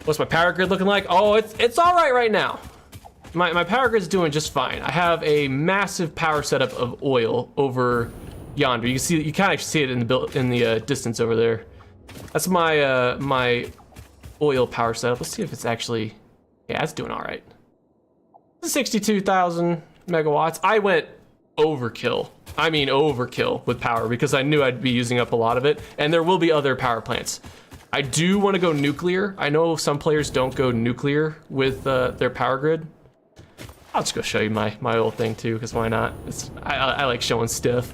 What's my power grid looking like? Oh, it's all right now. My power grid's doing just fine. I have a massive power setup of oil over yonder. You can see, you kind of see it in the distance over there. That's my my oil power setup. Let's see if it's actually, yeah, it's doing all right. 62,000 megawatts. I went overkill. I mean overkill with power because I knew I'd be using up a lot of it, and there will be other power plants. I do want to go nuclear. I know some players don't go nuclear with their power grid. I'll just go show you my old thing too, because why not? I like showing stuff.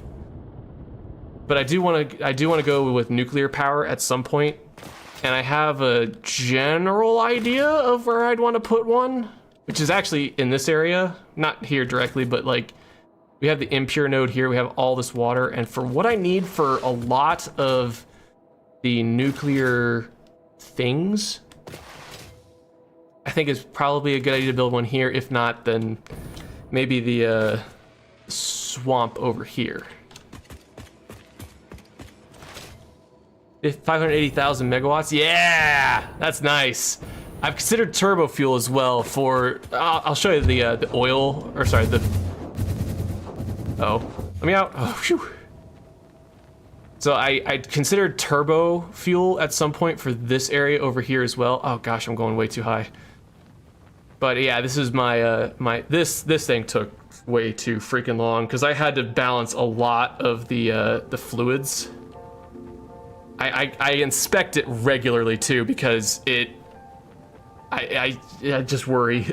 But I do want to go with nuclear power at some point, and I have a general idea of where I'd want to put one, which is actually in this area, not here directly, but like we have the impure node here. We have all this water, and for what I need for a lot of the nuclear things, I think it's probably a good idea to build one here. If not, then maybe the swamp over here. 580,000 megawatts. Yeah, that's nice. I've considered turbo fuel as well for. I'll show you the oil, or sorry, the. Oh, let me out. Oh, phew. So I considered turbo fuel at some point for this area over here as well. Oh gosh, I'm going way too high. But yeah, this is my this thing took way too freaking long because I had to balance a lot of the fluids. I inspect it regularly too because I just worry.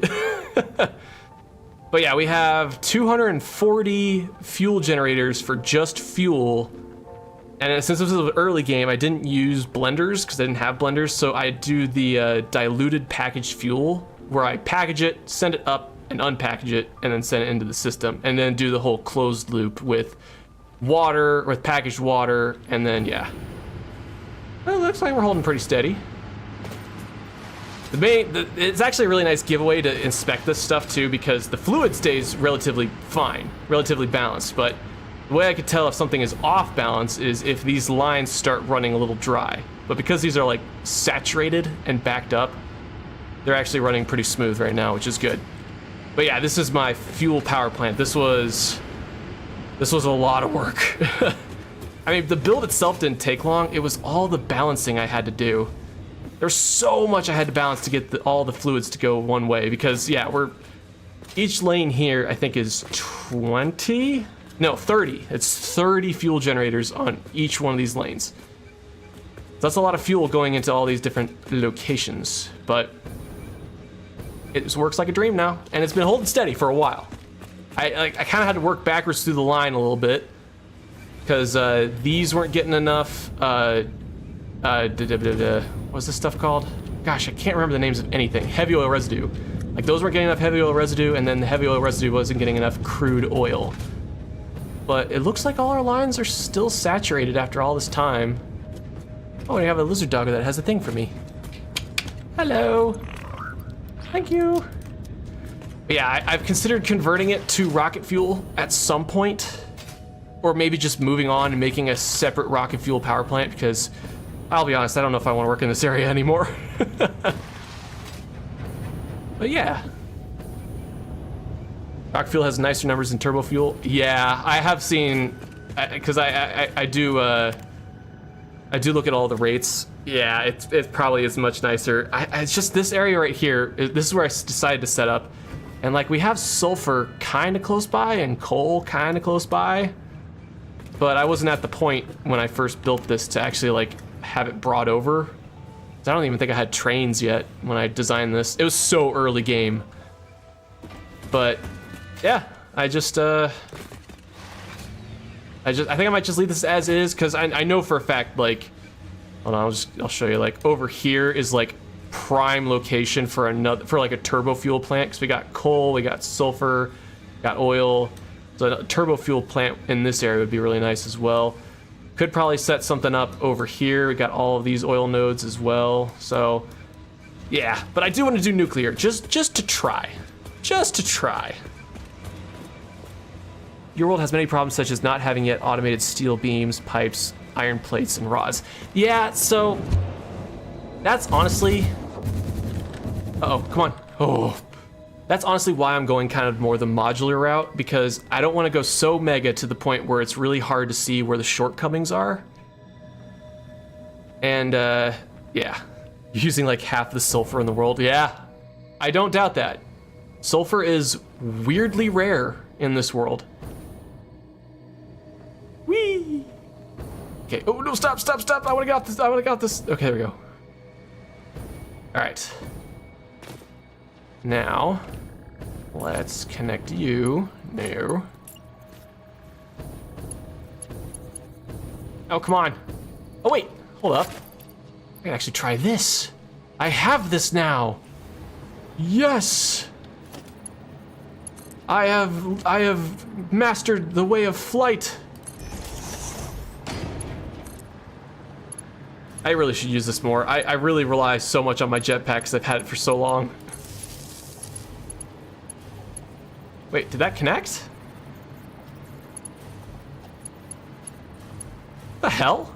But yeah, we have 240 fuel generators for just fuel. And since this was an early game, I didn't use blenders because I didn't have blenders. So I do the diluted packaged fuel where I package it, send it up and unpackage it, and then send it into the system. And then do the whole closed loop with water, with packaged water, and then yeah. Well, it looks like we're holding pretty steady. It's actually a really nice giveaway to inspect this stuff too because the fluid stays relatively fine, relatively balanced, but the way I could tell if something is off balance is if these lines start running a little dry. But because these are like saturated and backed up, they're actually running pretty smooth right now, which is good. But yeah, this is my fuel power plant. This was a lot of work. I mean, the build itself didn't take long. It was all the balancing I had to do. There's so much I had to balance to get all the fluids to go one way because yeah, each lane here I think is 30. It's 30 fuel generators on each one of these lanes. So that's a lot of fuel going into all these different locations, but it works like a dream now, and it's been holding steady for a while. I kind of had to work backwards through the line a little bit because these weren't getting enough. What's this stuff called? Gosh, I can't remember the names of anything. Heavy oil residue. Like those weren't getting enough heavy oil residue, and then the heavy oil residue wasn't getting enough crude oil. But it looks like all our lines are still saturated after all this time. Oh, we have a lizard dogger that has a thing for me. Hello. Thank you. But yeah, I've considered converting it to rocket fuel at some point, or maybe just moving on and making a separate rocket fuel power plant because I'll be honest, I don't know if I want to work in this area anymore. But yeah. Rocket fuel has nicer numbers than turbo fuel. Yeah, I have seen, because I do look at all the rates. Yeah, it probably is much nicer. It's just this area right here. This is where I decided to set up, and like we have sulfur kind of close by and coal kind of close by, but I wasn't at the point when I first built this to actually like have it brought over. I don't even think I had trains yet when I designed this. It was so early game, but yeah, I think I might just leave this as is because I know for a fact, like, hold on, I'll show you. Like over here is like prime location for like a turbo fuel plant because we got coal, we got sulfur, got oil. So a turbo fuel plant in this area would be really nice as well. Could probably set something up over here. We got all of these oil nodes as well. So yeah, but I do want to do nuclear just to try. Just to try. Your world has many problems such as not having yet automated steel beams, pipes, iron plates, and rods. Yeah, so that's honestly... Uh-oh, come on. Oh. That's honestly why I'm going kind of more the modular route, because I don't want to go so mega to the point where it's really hard to see where the shortcomings are. And, yeah. Using like half the sulfur in the world. Yeah, I don't doubt that. Sulfur is weirdly rare in this world. Whee! Okay, oh no, stop. I wanna get out this. Okay, there we go. Alright. Now, let's connect you. No. Oh, come on. Oh, wait, hold up. I can actually try this. I have this now. Yes. I have mastered the way of flight. I really should use this more. I really rely so much on my jetpack because I've had it for so long. Wait, did that connect? hell?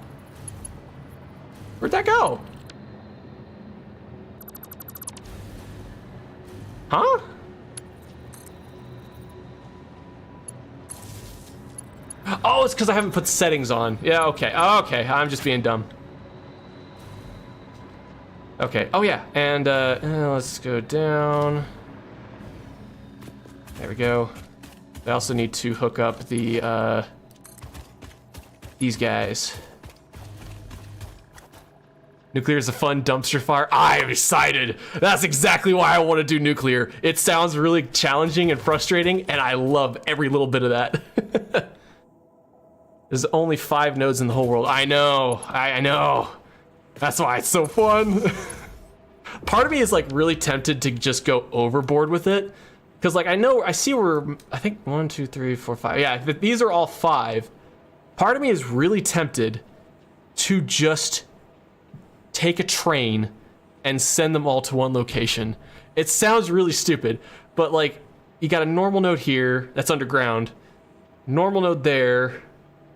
Where'd that go? Huh? Oh, it's because I haven't put settings on. Yeah, okay. Okay, I'm just being dumb. Okay, oh yeah, and let's go down. There we go. I also need to hook up the, these guys. Nuclear is a fun dumpster fire. I am excited. That's exactly why I want to do nuclear. It sounds really challenging and frustrating, and I love every little bit of that. There's only 5 nodes in the whole world. I know, I know. That's why it's so fun. Part of me is like really tempted to just go overboard with it. Cause like I see where, I think 1, 2, 3, 4, 5. Yeah, these are all 5. Part of me is really tempted to just take a train and send them all to one location. It sounds really stupid, but like you got a normal node here that's underground. Normal node there.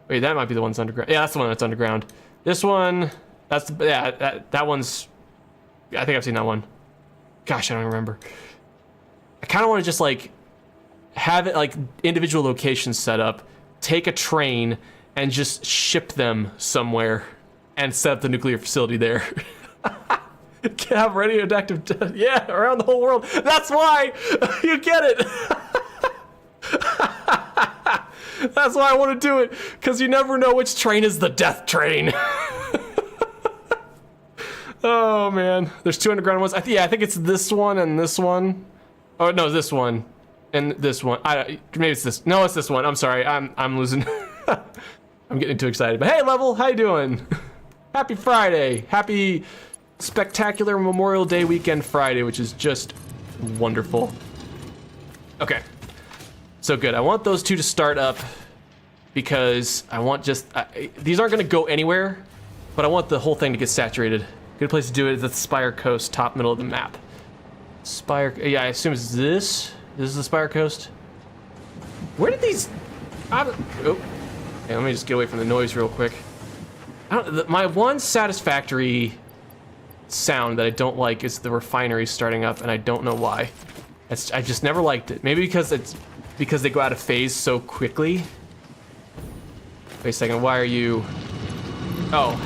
Wait, that might be the one that's underground. Yeah, that's the one that's underground. This one, that's, yeah, that one's, I think I've seen that one. Gosh, I don't remember. I kind of want to just like have it like individual locations set up, take a train and just ship them somewhere and set up the nuclear facility there. Have radioactive, yeah, around the whole world. That's why you get it. That's why I want to do it, because you never know which train is the death train. Oh man, there's 2 underground ones. Yeah, I think it's this one and this one. Oh no, this one and this one. Maybe it's this. No, it's this one. I'm sorry. I'm losing. I'm getting too excited. But hey, Level, how you doing? Happy Friday. Happy spectacular Memorial Day weekend Friday, which is just wonderful. Okay. So good. I want those 2 to start up because I want just these aren't going to go anywhere, but I want the whole thing to get saturated. Good place to do it is the Spire Coast, top middle of the map. Spire, yeah, I assume it's this. This is the Spire Coast. Where did these? Oh, okay, let me just get away from the noise real quick. My one Satisfactory sound that I don't like is the refinery starting up, and I don't know why. I just never liked it. Maybe because they go out of phase so quickly. Wait a second, why are you? Oh,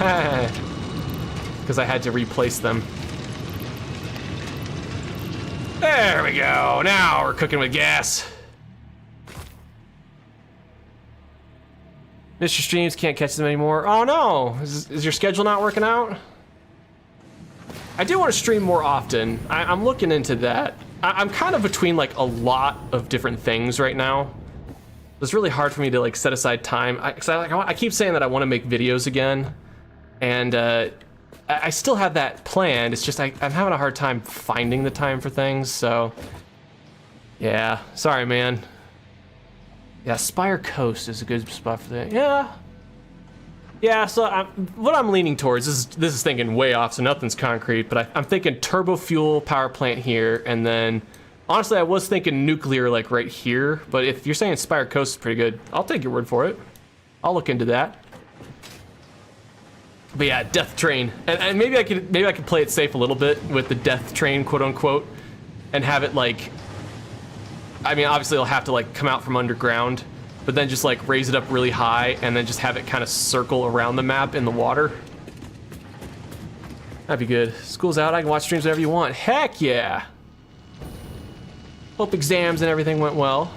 because I had to replace them. There we go. Now we're cooking with gas. Mr. Streams can't catch them anymore. Oh no, is your schedule not working out? I do want to stream more often. I'm looking into that. I'm kind of between like a lot of different things right now. It's really hard for me to like set aside time. I keep saying that I want to make videos again, and I still have that planned. It's just I'm having a hard time finding the time for things. So yeah, sorry, man. Yeah, Spire Coast is a good spot for that. Yeah. So what I'm leaning towards this is thinking way off, so nothing's concrete. But I'm thinking turbo fuel power plant here, and then honestly, I was thinking nuclear like right here. But if you're saying Spire Coast is pretty good, I'll take your word for it. I'll look into that. But yeah, Death Train, and maybe I could play it safe a little bit with the Death Train, quote unquote, and have it like. I mean, obviously it'll have to like come out from underground, but then just like raise it up really high and then just have it kind of circle around the map in the water. That'd be good. School's out, I can watch streams whenever you want. Heck yeah! Hope exams and everything went well.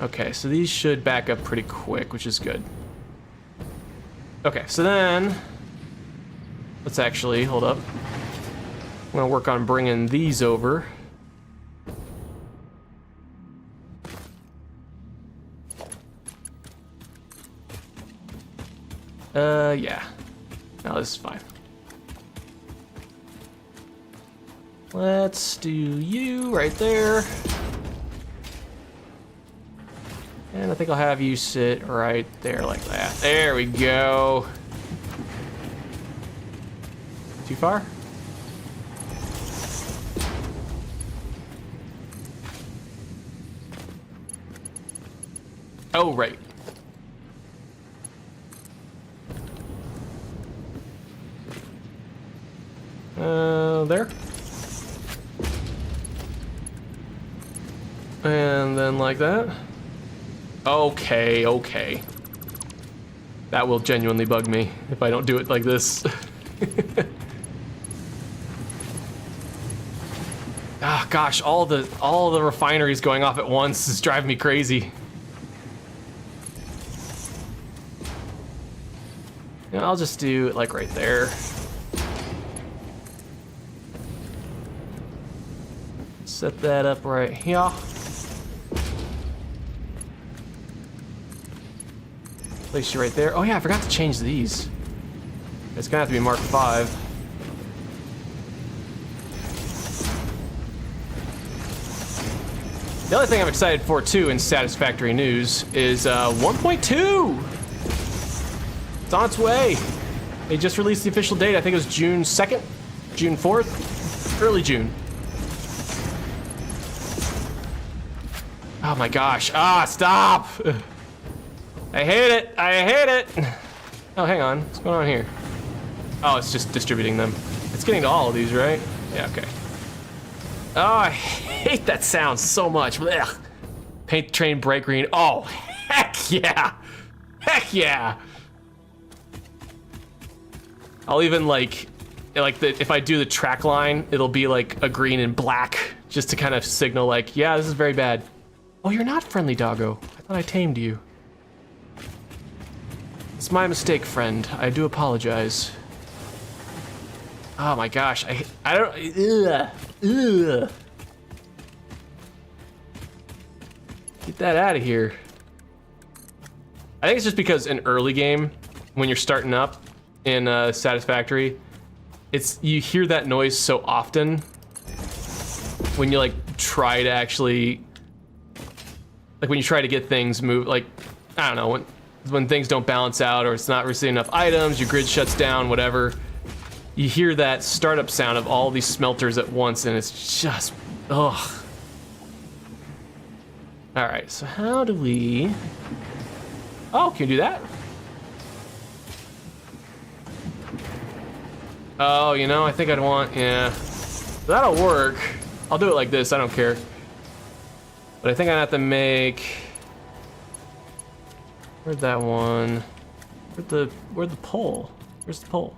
Okay, so these should back up pretty quick, which is good. Okay, so then, let's actually, hold up. I'm gonna work on bringing these over. Yeah. No, this is fine. Let's do you right there. And I think I'll have you sit right there like that. There we go. Too far? Oh, right. There. And then like that. Okay, okay. That will genuinely bug me if I don't do it like this. Ah, gosh, all the refineries going off at once is driving me crazy. Yeah, I'll just do it like right there. Set that up right here. Place you right there. Oh yeah, I forgot to change these. It's gonna have to be Mark 5. The other thing I'm excited for too in Satisfactory news is 1.2. It's on its way. They just released the official date. I think it was June 2nd, June 4th, early June. Oh my gosh. Ah, stop. I hate it. I hate it. Oh, hang on. What's going on here? Oh, it's just distributing them. It's getting to all of these, right? Yeah, okay. Oh, I hate that sound so much. Blech. Paint train bright green. Oh, heck yeah. Heck yeah. I'll even if I do the track line, it'll be like a green and black just to kind of signal like, yeah, this is very bad. Oh, you're not friendly, doggo. I thought I tamed you. It's my mistake, friend. I do apologize. Oh my gosh, I don't, ugh. Get that out of here. I think it's just because in early game, when you're starting up in Satisfactory, you hear that noise so often when you like try to actually, like when you try to get things move, like, I don't know, when things don't balance out or it's not receiving enough items, your grid shuts down, whatever. You hear that startup sound of all these smelters at once and it's just, ugh. All right, so how do we, oh, can you do that? Oh, you know, I think I'd want, yeah. That'll work. I'll do it like this, I don't care. But I think I have to make, where'd that one? Where'd the pole? Where's the pole?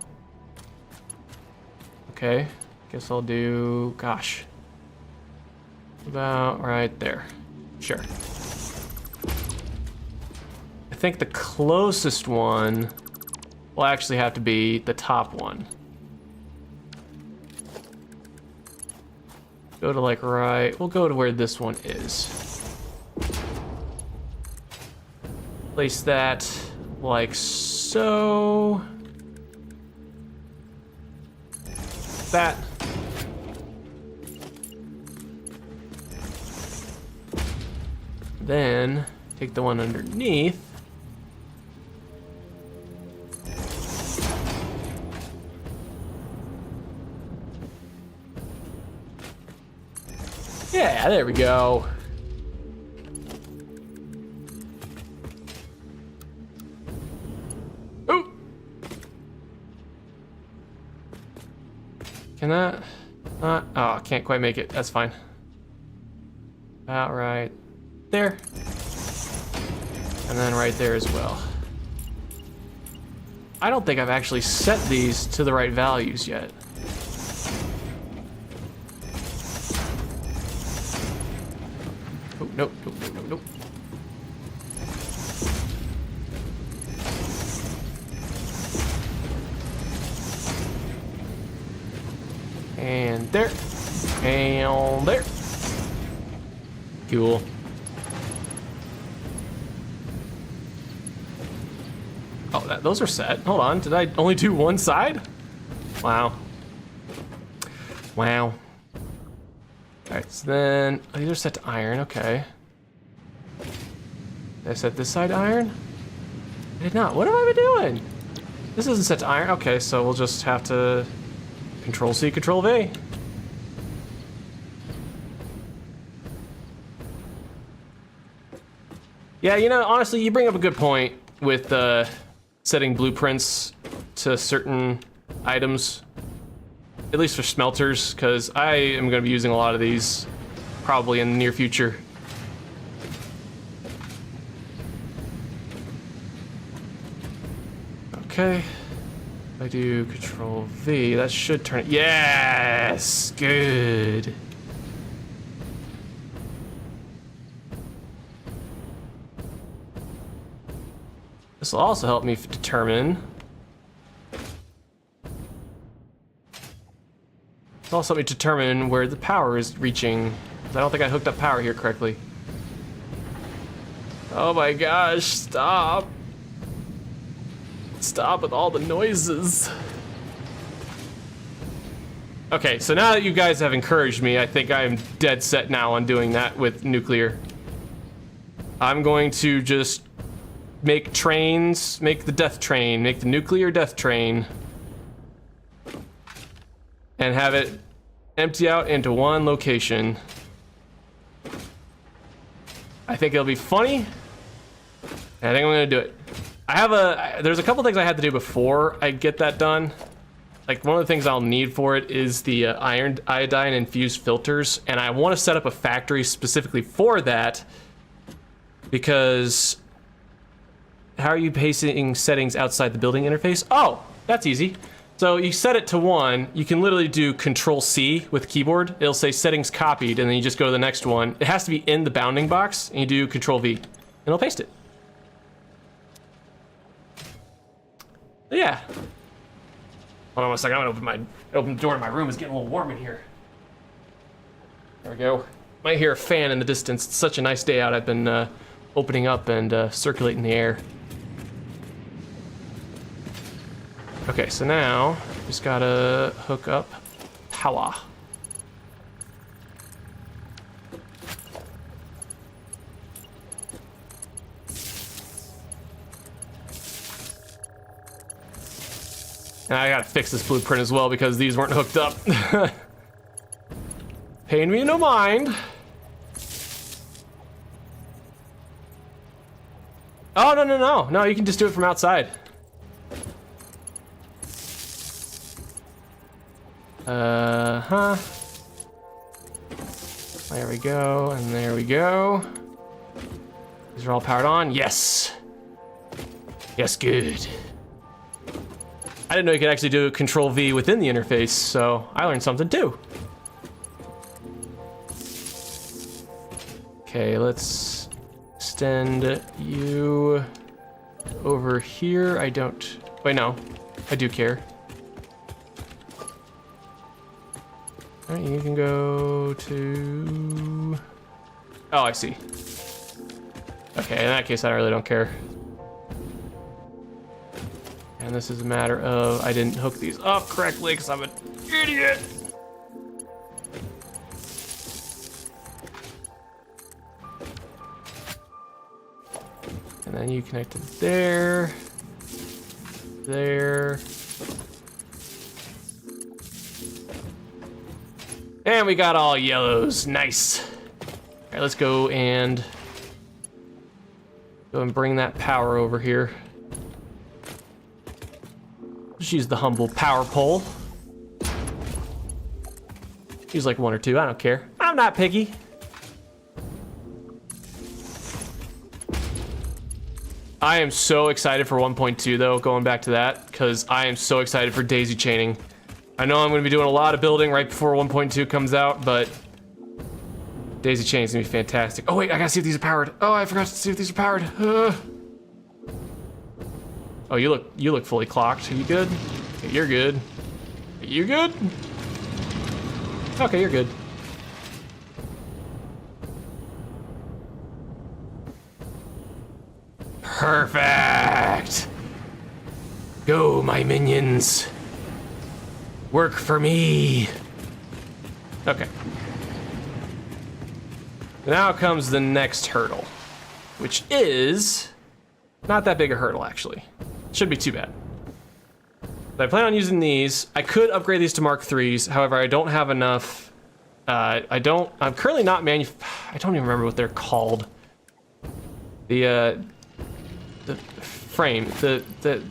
Okay, guess I'll do, gosh. About right there. Sure. I think the closest one will actually have to be the top one. Go to like right, we'll go to where this one is. Place that like so. That. Then take the one underneath. Yeah, there we go. Ooh. Can that not? Oh, I can't quite make it. That's fine. About right there. And then right there as well. I don't think I've actually set these to the right values yet. Oh, nope, nope, nope, nope, nope. And there. And there. Cool. Oh, those are set. Hold on, did I only do one side? Wow. Wow. Alright, so then, oh, these are set to iron, okay. Did I set this side to iron? I did not. What have I been doing? This isn't set to iron. Okay, so we'll just have to Control C, Control V. Yeah, you know, honestly, you bring up a good point with setting blueprints to certain items. at least for smelters, because I am going to be using a lot of these probably in the near future. Okay. If I do Control V, that should turn it. Yes! Good. This will also help me determine. It'll also help me determine where the power is reaching. I don't think I hooked up power here correctly. Oh my gosh, stop. Stop with all the noises. Okay, so now that you guys have encouraged me, I think I am dead set now on doing that with nuclear. I'm going to just make trains, make the death train, make the nuclear death train, and have it empty out into one location. I think it'll be funny, and I think I'm gonna do it. There's a couple things I had to do before I get that done. Like, one of the things I'll need for it is the iodine infused filters, and I want to set up a factory specifically for that, because how are you pasting settings outside the building interface? Oh, that's easy. So you set it to 1, you can literally do Control C with keyboard. It'll say settings copied, and then you just go to the next one. It has to be in the bounding box, and you do Control V, and it'll paste it. But yeah. Hold on one second, I'm gonna open the door to my room. It's getting a little warm in here. There we go. Might hear a fan in the distance. It's such a nice day out. I've been opening up and circulating the air. Okay, so now just gotta hook up power. And I gotta fix this blueprint as well because these weren't hooked up. Pain me no mind. Oh, no. No, you can just do it from outside. There we go, and there we go. These are all powered on. Yes. Yes, good. I didn't know you could actually do Control V within the interface, so I learned something too. Okay, let's extend you over here. I don't, wait, no, I do care. All right, you can go to, oh, I see. Okay, in that case, I really don't care. And this is a matter of, I didn't hook these up correctly because I'm an idiot. And then you connect it there, there. And we got all yellows, nice. All right, let's go and bring that power over here. Just use the humble power pole. Use like 1 or 2, I don't care. I'm not picky. I am so excited for 1.2 though, going back to that, because I am so excited for daisy chaining. I know I'm gonna be doing a lot of building right before 1.2 comes out, but daisy chaining is gonna be fantastic. Oh wait, I gotta see if these are powered. Oh, I forgot to see if these are powered. Oh, you look fully clocked. Are you good? Okay, you're good. Are you good? Okay, you're good. Perfect. Go, my minions. Work for me. Okay. Now comes the next hurdle, which is not that big a hurdle, actually. Shouldn't be too bad. But I plan on using these. I could upgrade these to Mark IIIs. However, I don't have enough. I'm currently not I don't even remember what they're called. The frame, the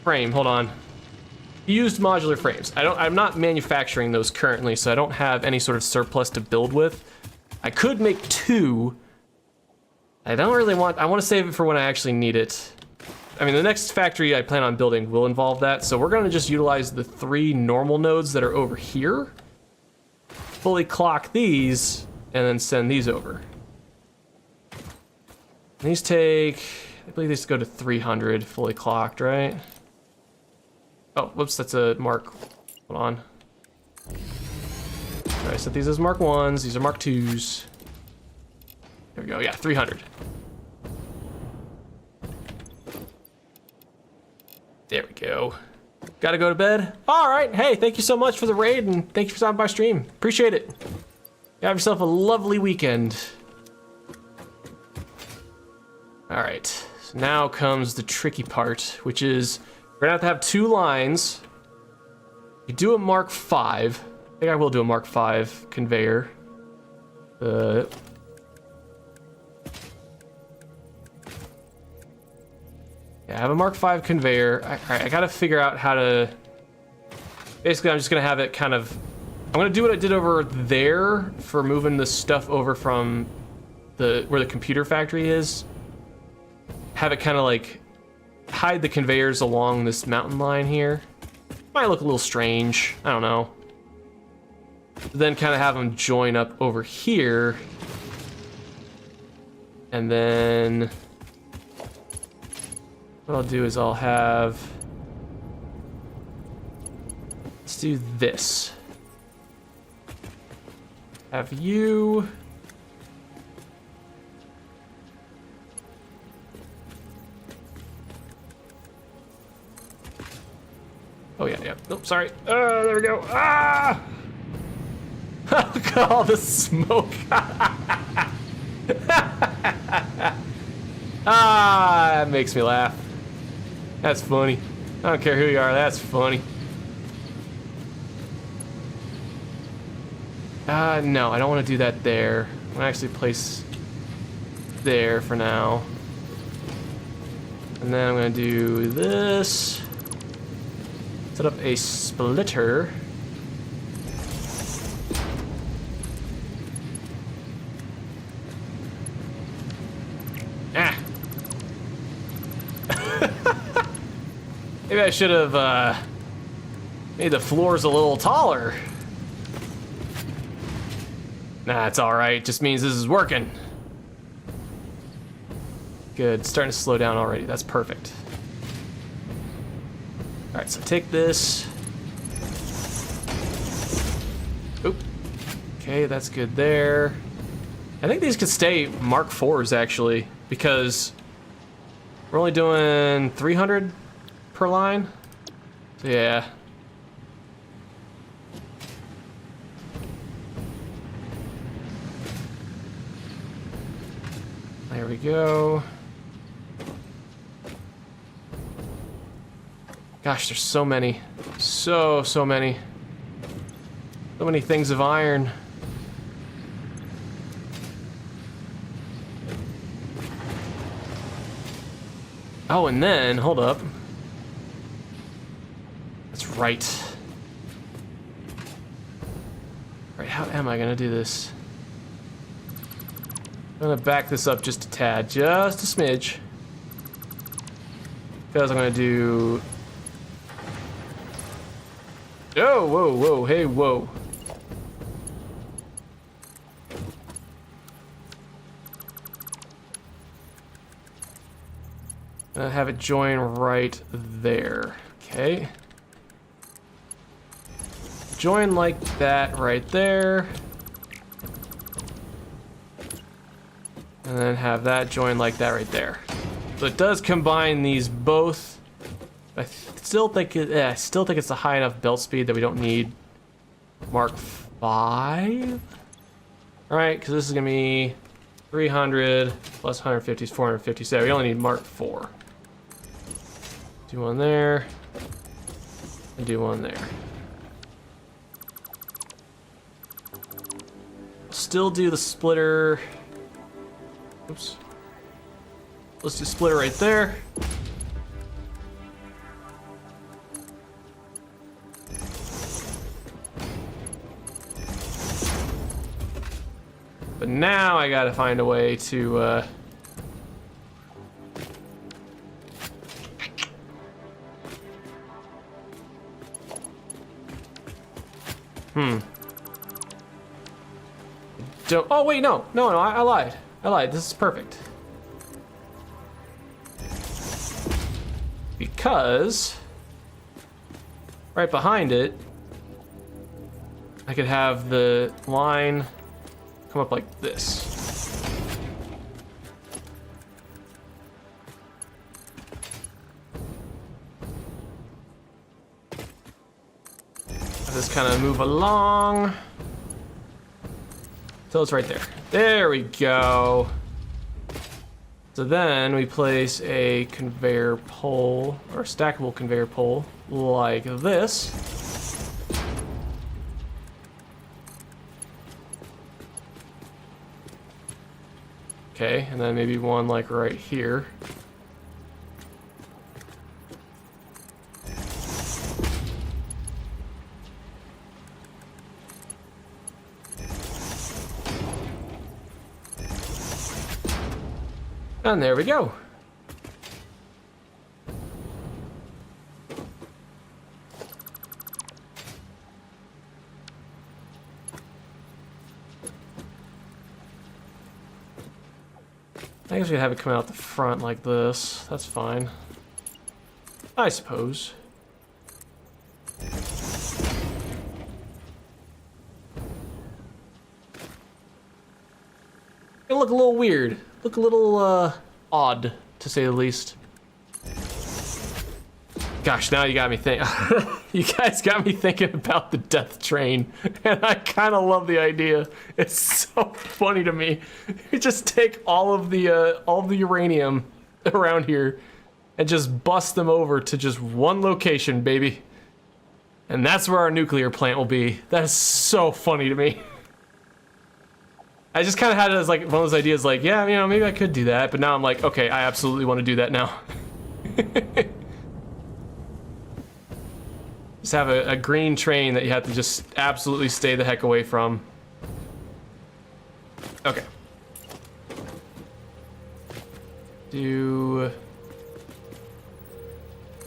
frame, hold on. used modular frames. I'm not manufacturing those currently, so I don't have any sort of surplus to build with. I could make 2. I don't really want, I want to save it for when I actually need it. I mean, the next factory I plan on building will involve that, so we're going to just utilize the 3 normal nodes that are over here, fully clock these, and then send these over. And these take, I believe these go to 300 fully clocked, right? Oh, whoops, that's a mark. Hold on. I set these as mark 1s, these are mark 2s. There we go, yeah, 300. There we go. Gotta go to bed? All right, hey, thank you so much for the raid, and thank you for stopping by stream. Appreciate it. Have yourself a lovely weekend. All right, so now comes the tricky part, which is we're gonna have 2 lines. You do a Mark 5. I think I will do a Mark 5 conveyor. Yeah, I have a Mark 5 conveyor. I gotta figure out how to. Basically, I'm just gonna have it kind of. I'm gonna do what I did over there for moving the stuff over from where the computer factory is. Have it kind of like hide the conveyors along this mountain line here. Might look a little strange. I don't know. Then kind of have them join up over here. And then what I'll do is I'll have, let's do this. Have you, oh yeah. Oh, sorry. There we go. Ah! Look at all the smoke. That makes me laugh. That's funny. I don't care who you are, that's funny. No, I don't want to do that there. I'm gonna actually place there for now. And then I'm gonna do this. Set up a splitter. Ah. Maybe I should have made the floors a little taller. Nah, it's all right. Just means this is working. Good. It's starting to slow down already. That's perfect. All right, so take this. Oop. Okay, that's good there. I think these could stay Mark 4s actually, because we're only doing 300 per line. So yeah. There we go. Gosh, there's so many. So many. So many things of iron. Oh, and then, hold up. That's right. Alright, how am I gonna do this? I'm gonna back this up just a tad, just a smidge. Because I'm gonna do... Oh, whoa, hey, whoa. Have it join right there, okay. Join like that right there. And then have that join like that right there. So it does combine these both. I still think it's a high enough belt speed that we don't need Mark 5. All right, because this is gonna be 300 plus 150 is 450. So we only need Mark 4. Do one there, and do one there. Still do the splitter. Oops. Let's do splitter right there. now I gotta find a way to, Oh, wait, no, I lied. This is perfect. Because right behind it, I could have the line come up like this. Just kind of move along till it's right there. There we go. So then we place a conveyor pole, or a stackable conveyor pole, like this. Okay, and then maybe one like right here. And there we go. I guess we have it come out the front like this. That's fine, I suppose. It'll look a little weird. Look a little odd, to say the least. Gosh, now you got me thinking. You guys got me thinking about the death train, and I kind of love the idea. It's so funny to me. You just take all of the uranium around here and just bust them over to just one location, baby. And that's where our nuclear plant will be. That is so funny to me. I just kind of had it as like one of those ideas, like, yeah, you know, maybe I could do that, but now I'm like, okay, I absolutely want to do that now. Just have a green train that you have to just absolutely stay the heck away from. Okay. Do.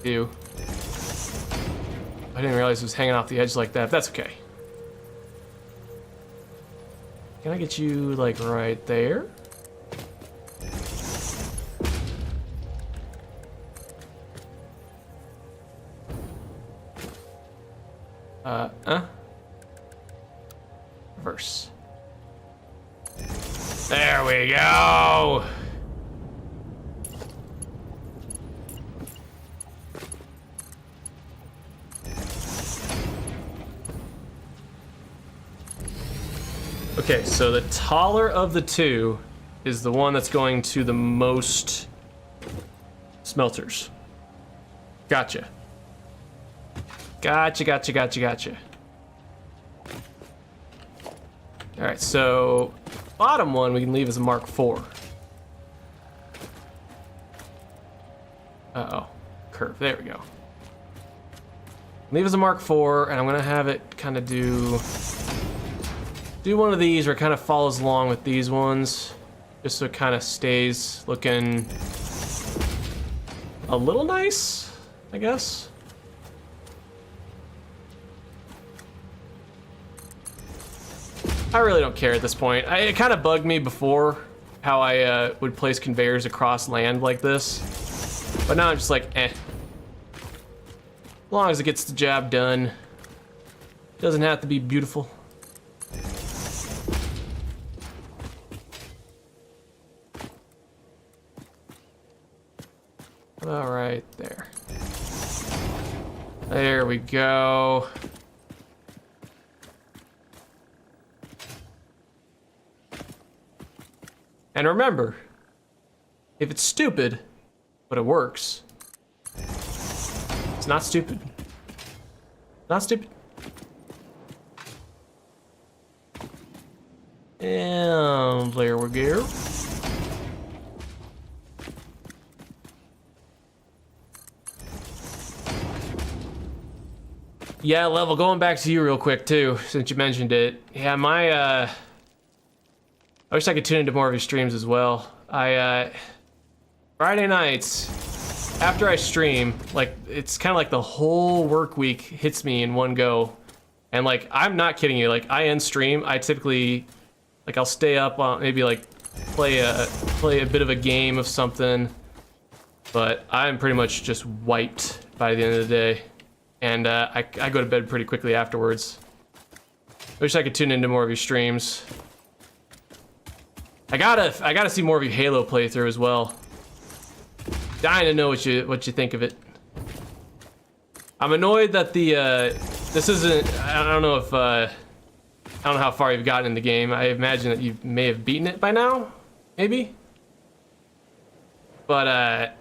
I didn't realize it was hanging off the edge like that, but that's okay. Can I get you, like, right there? Reverse. There we go! Okay, so the taller of the two is the one that's going to the most smelters. Gotcha. Gotcha. Alright, so bottom one we can leave as a Mark IV. Uh-oh. Curve. There we go. Leave as a Mark IV, and I'm gonna have it kind of do one of these where it kind of follows along with these ones, just so it kind of stays looking a little nice, I guess. I really don't care at this point. It kind of bugged me before how I would place conveyors across land like this, but now I'm just like, eh. As long as it gets the job done, doesn't have to be beautiful. All right, there. There we go. And remember, if it's stupid, but it works, it's not stupid. Not stupid. And there we go. Yeah, Level, going back to you real quick too, since you mentioned it. Yeah, my I wish I could tune into more of your streams as well. Friday nights, after I stream, like, it's kind of like the whole work week hits me in one go. And, like, I'm not kidding you. Like, I end stream, I typically, like, I'll stay up on maybe, like, play a bit of a game of something. But I'm pretty much just wiped by the end of the day. And I go to bed pretty quickly afterwards. I wish I could tune into more of your streams. I gotta see more of your Halo playthrough as well. Dying to know what you think of it. I'm annoyed that this isn't. I don't know if I don't know how far you've gotten in the game. I imagine that you may have beaten it by now, maybe. But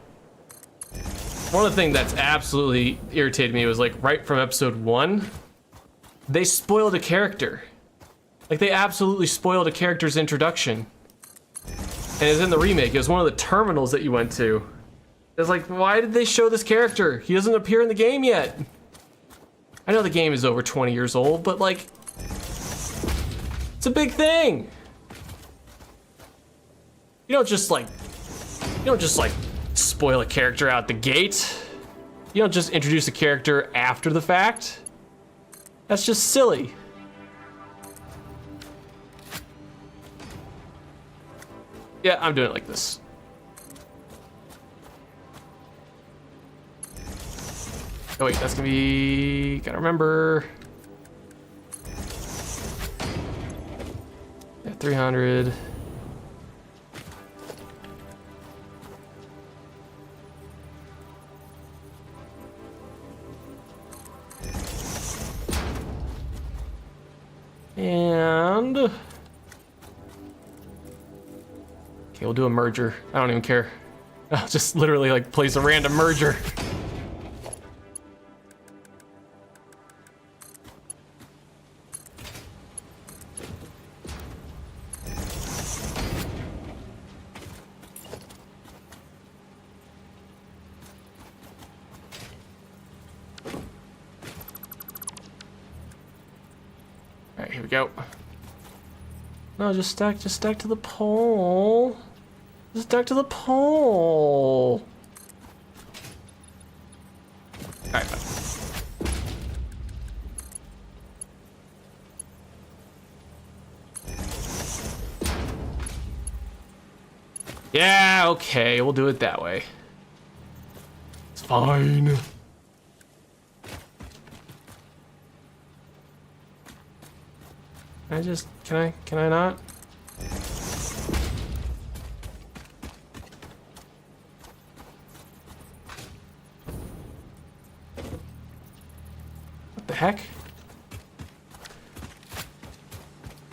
one of the things that's absolutely irritated me was, like, right from episode 1, they spoiled a character. Like, they absolutely spoiled a character's introduction. And it was in the remake. It was one of the terminals that you went to. It's like, why did they show this character? He doesn't appear in the game yet. I know the game is over 20 years old, but, like, it's a big thing. You don't just like spoil a character out the gate. You don't just introduce a character after the fact. That's just silly. Yeah, I'm doing it like this. Oh wait, that's gonna be, gotta remember. Yeah, 300. And okay, we'll do a merger. I don't even care. I'll just literally, like, place a random merger. Alright, here we go. No, just stack to the pole. Just stack to the pole. Alright, fine. Yeah, okay, we'll do it that way. It's fine. Can I not? What the heck?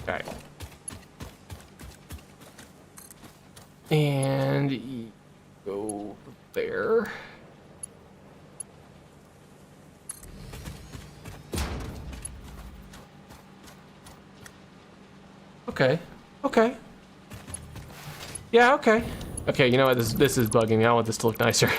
Alright. And go there. Okay. Okay. Yeah, okay. Okay, you know what? This is bugging me. I want this to look nicer.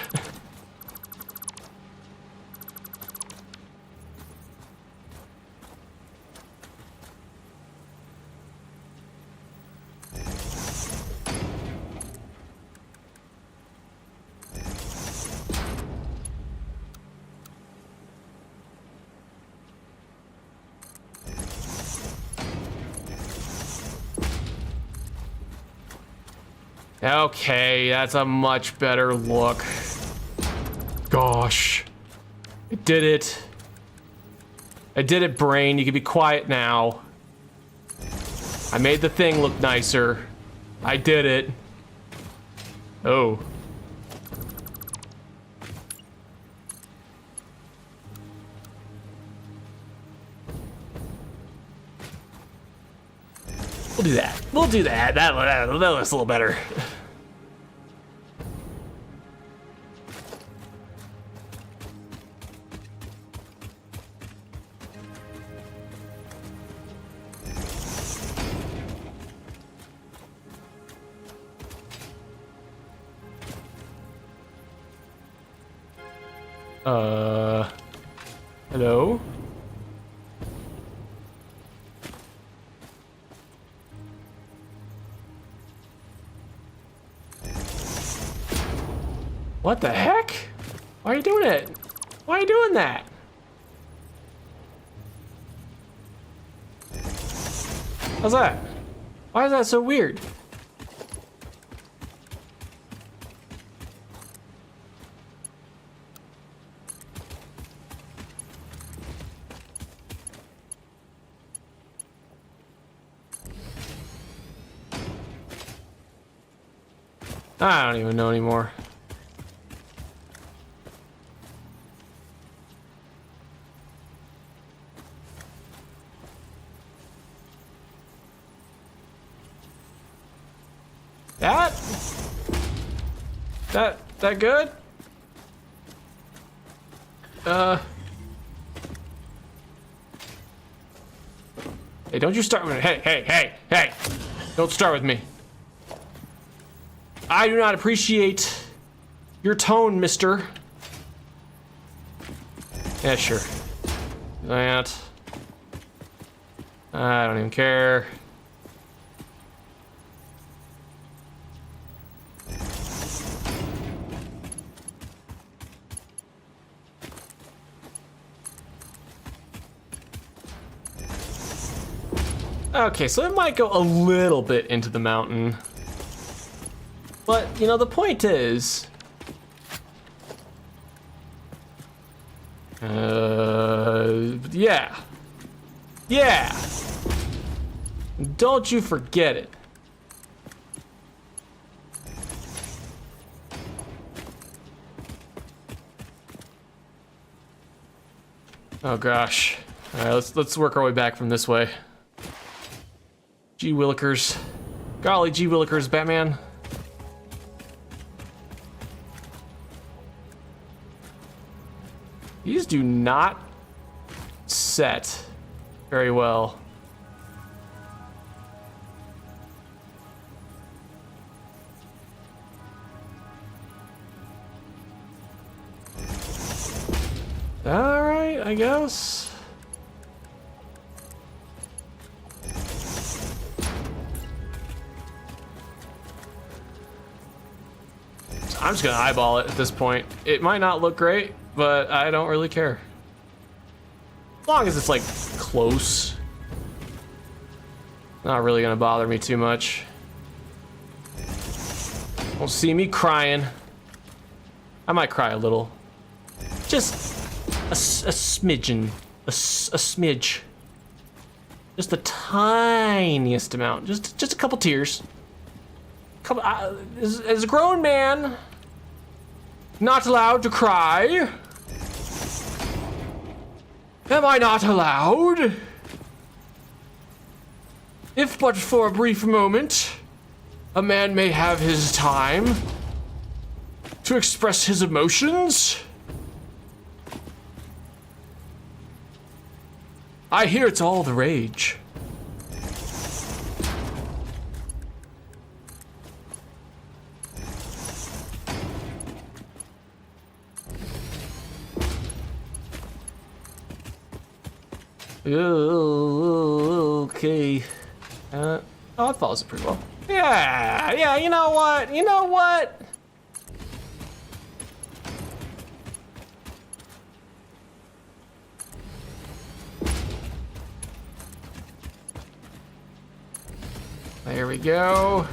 Okay, that's a much better look. Gosh. I did it. I did it, brain. You can be quiet now. I made the thing look nicer. I did it. Oh. We'll do that. We'll do that. That looks a little better. Hello? What the heck? Why are you doing it? Why are you doing that? How's that? Why is that so weird? I don't even know anymore. That good? Hey, don't you start with me. Hey. Don't start with me. I do not appreciate your tone, mister. Yeah, sure. That. I don't even care. Okay, so it might go a little bit into the mountain. But, you know, the point is... yeah. Yeah! Don't you forget it. Oh gosh. Alright, let's work our way back from this way. Gee willikers. Golly gee willikers, Batman. These do not set very well. All right, I guess. I'm just gonna eyeball it at this point. It might not look great, but I don't really care. As long as it's like close. Not really gonna bother me too much. Won't see me crying. I might cry a little. Just a smidgen. A smidge. Just the tiniest amount. Just a couple tears. Couple, as a grown man, not allowed to cry. Am I not allowed? If but for a brief moment, a man may have his time to express his emotions. I hear it's all the rage. Okay. Oh, it follows it pretty well. Yeah, you know what? You know what? There we go.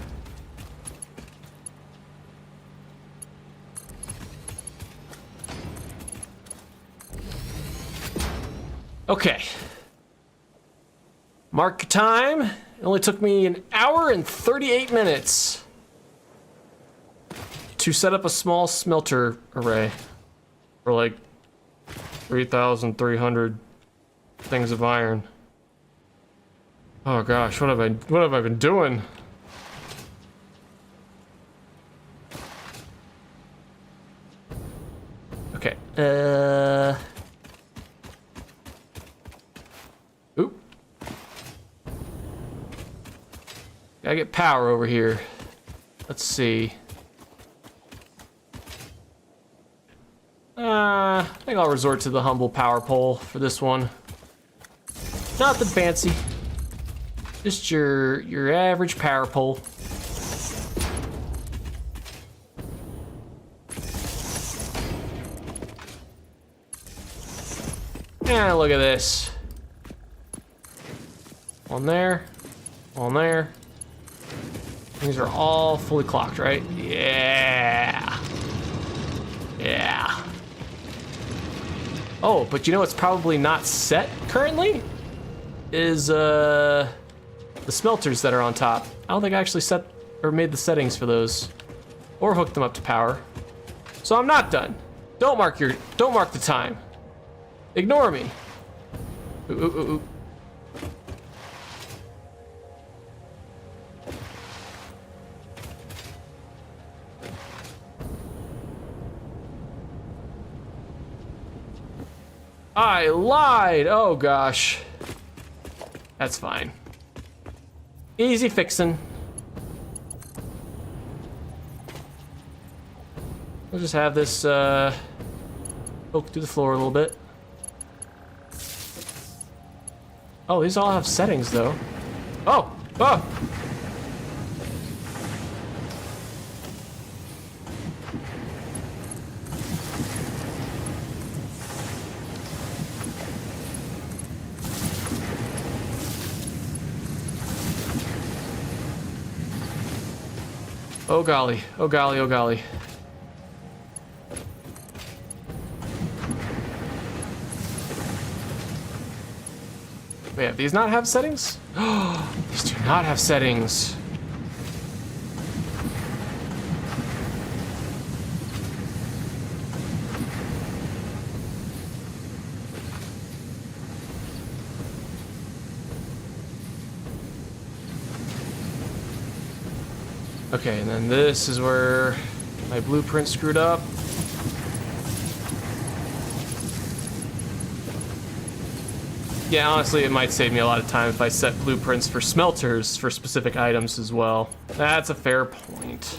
Okay. Mark time. It only took me 1 hour and 38 minutes to set up a small smelter array for like 3,300 things of iron. Oh gosh, what have I been doing? Okay. Oop. Gotta get power over here. Let's see. I think I'll resort to the humble power pole for this one. Nothing fancy. Just your average power pole. And look at this. On there. On there. These are all fully clocked, right? Yeah. Yeah. Oh, but you know what's probably not set currently? Is the smelters that are on top. I don't think I actually set or made the settings for those. Or hooked them up to power. So I'm not done. Don't mark the time. Ignore me. Ooh, ooh, ooh, ooh. I lied! Oh gosh. That's fine. Easy fixin'. We'll just have this poke through the floor a little bit. Oh, these all have settings though. Oh! Oh! Oh golly, oh golly, oh golly. Wait, these not have settings? Oh, these do not have settings. Okay, and then this is where my blueprint screwed up. Yeah, honestly, it might save me a lot of time if I set blueprints for smelters for specific items as well. That's a fair point.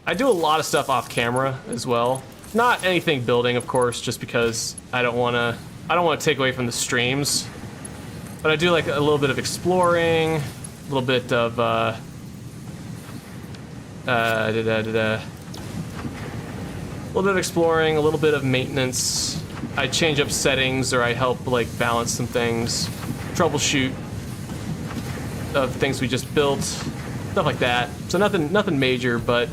I do a lot of stuff off camera as well. Not anything building, of course, just because I don't want to take away from the streams. But I do like a little bit of exploring, a little bit of a little bit of exploring, a little bit of maintenance. I change up settings, or I help like balance some things, troubleshoot of things we just built, stuff like that. So nothing major, but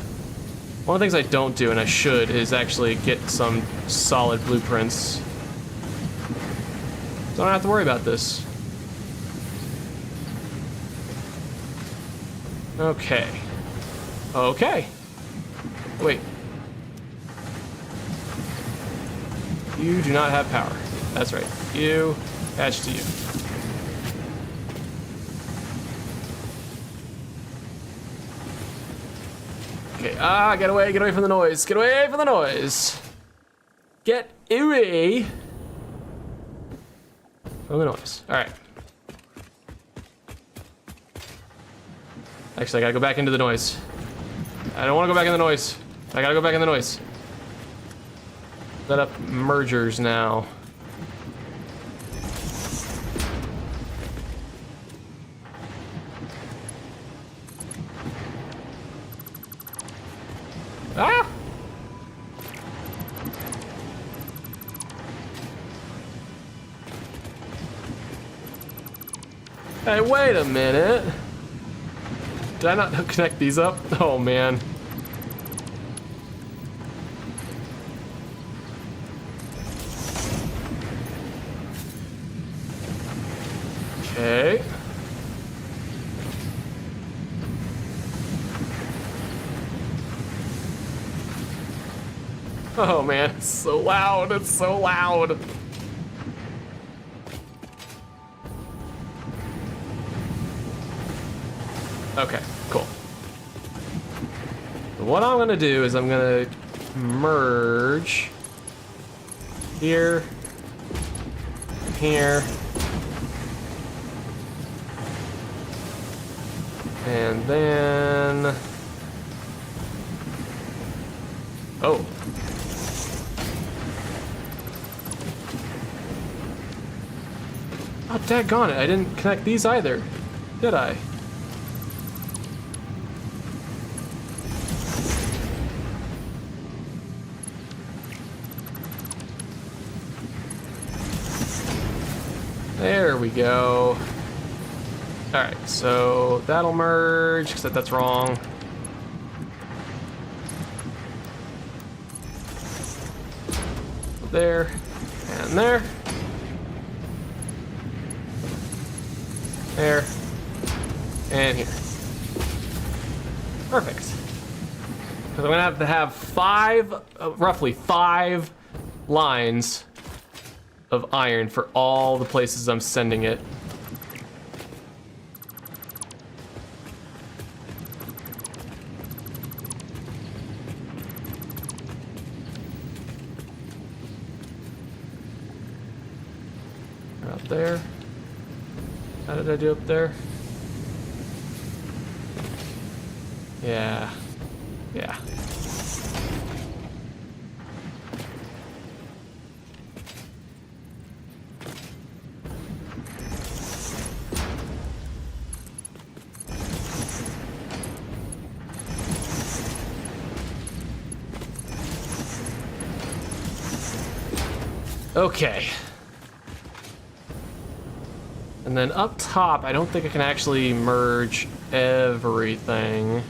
one of the things I don't do, and I should, is actually get some solid blueprints. So I don't have to worry about this. Okay. Okay. Wait. You do not have power. That's right. You, attached to you. Okay, get away from the noise. Get away from the noise. Get away from the noise. All right. Actually, I gotta go back into the noise. I don't want to go back in the noise. I gotta go back in the noise. Set up mergers now. Ah! Hey, wait a minute. Did I not connect these up? Oh man. Okay. Oh man, it's so loud, it's so loud. Okay, cool. So what I'm gonna do is I'm gonna merge here, here, and then, oh. Oh, daggone it, I didn't connect these either, did I? we go. All right, so that'll merge, except that's wrong. There, and there. There, and here. Perfect. Because I'm gonna have roughly five lines of iron for all the places I'm sending it. Out there. How did I do up there? Yeah. Yeah. Okay. And then up top, I don't think I can actually merge everything.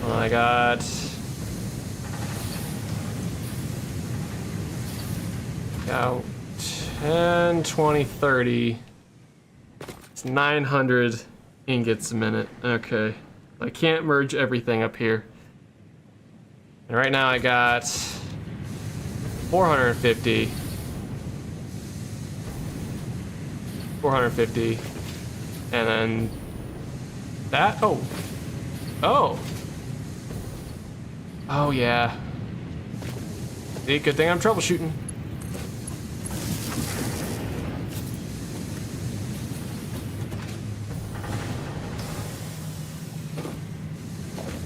Well, I got... Got 10, 20, 30. It's 900 ingots a minute. Okay. I can't merge everything up here. And right now I got 450. 450. And then that. Oh. Oh, yeah. See, good thing I'm troubleshooting.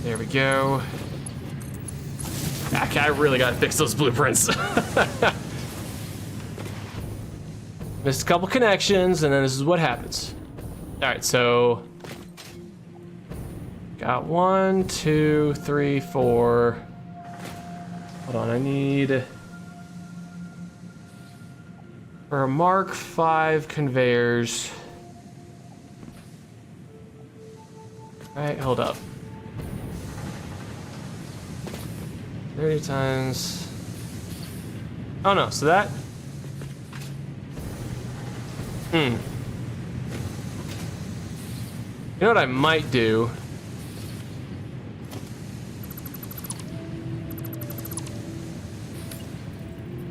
There we go. I really gotta fix those blueprints. Missed a couple connections, and then this is what happens. Alright, so... Got 1, 2, 3, 4... Hold on, I need... For a Mark 5 conveyors... Alright, hold up. 30 times... Oh no, so that... You know what I might do?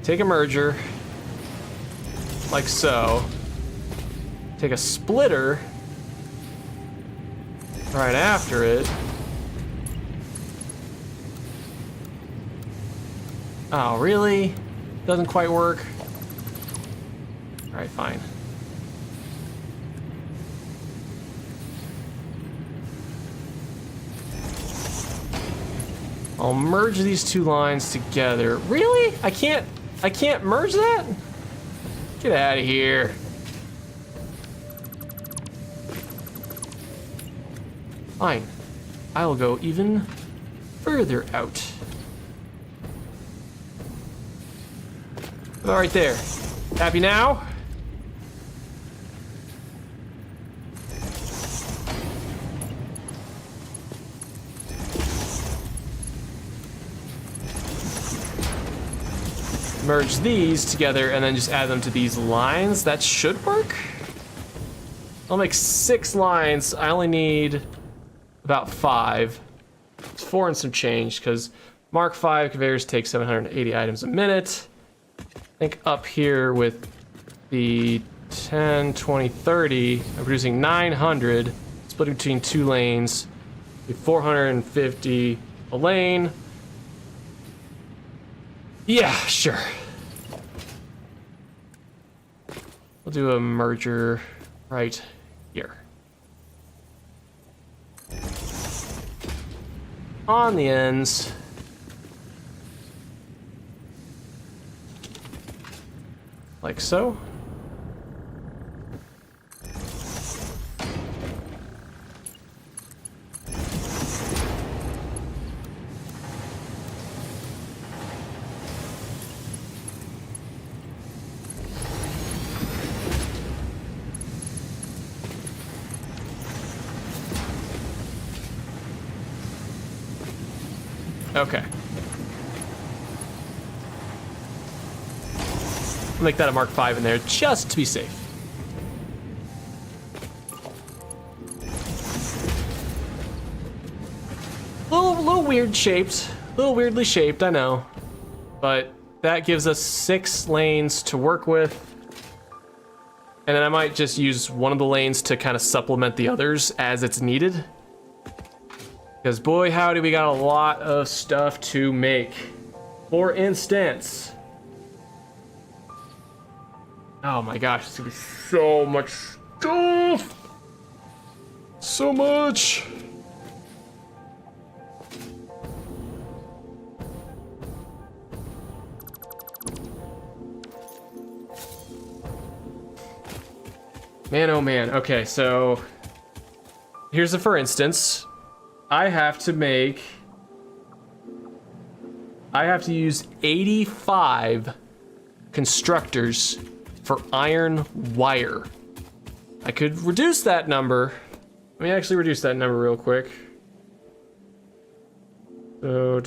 Take a merger, like so. Take a splitter right after it. Oh, really? Doesn't quite work? Alright, fine. I'll merge these two lines together. Really? I can't merge that? Get out of here. Fine. I'll go even further out. All right there. Happy now? Merge these together and then just add them to these lines. That should work. I'll make 6 lines. I only need about 5. It's 4 and some change because Mark 5 conveyors take 780 items a minute. I think up here with the 10, 20, 30, I'm producing 900, split between 2 lanes, 450 a lane. Yeah, sure. We'll do a merger right here. On the ends. Like so. Okay. I'll make that a Mark 5 in there just to be safe. Little weird shaped, little weirdly shaped, I know, but that gives us 6 lanes to work with, and then I might just use one of the lanes to kind of supplement the others as it's needed, because boy howdy, we got a lot of stuff to make. For instance, oh my gosh, it's gonna be so much stuff, so much. Man, oh man. Okay, so here's a for instance. I have to use 85 constructors for iron wire. I could reduce that number. Let me actually reduce that number real quick. So,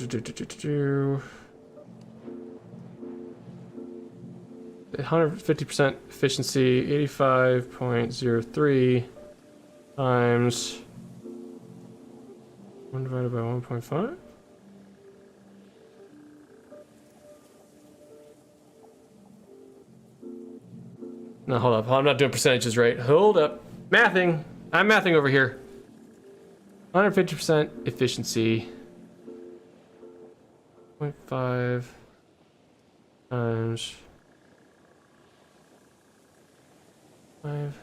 150% efficiency, 85.03 times 1 divided by 1.5. No, hold up. I'm not doing percentages right. Hold up. Mathing. I'm mathing over here. 150% efficiency. 0.5 times 5.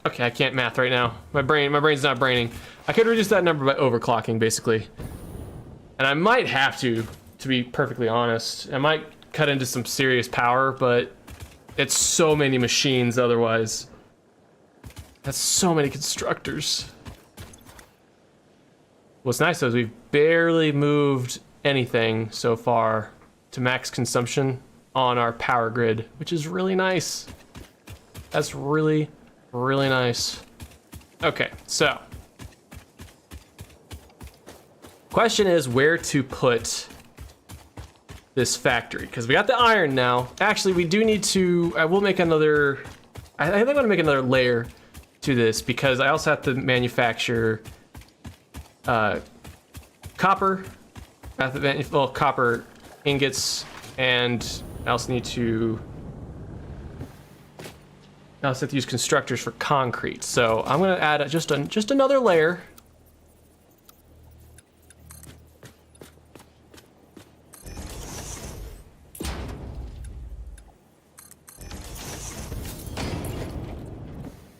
Okay, I can't math right now. My brain's not braining. I could reduce that number by overclocking, basically. And I might have to be perfectly honest. I might cut into some serious power, but it's so many machines otherwise. That's so many constructors. What's nice though is we've barely moved anything so far to max consumption on our power grid, which is really nice. That's really, really nice. Okay, so question is where to put this factory, because we got the iron now. Actually, we do need to, I will make another, I think I'm gonna make another layer to this because I also have to manufacture copper, well, copper ingots, and I also need to, I also have to use constructors for concrete. So I'm gonna add just another layer.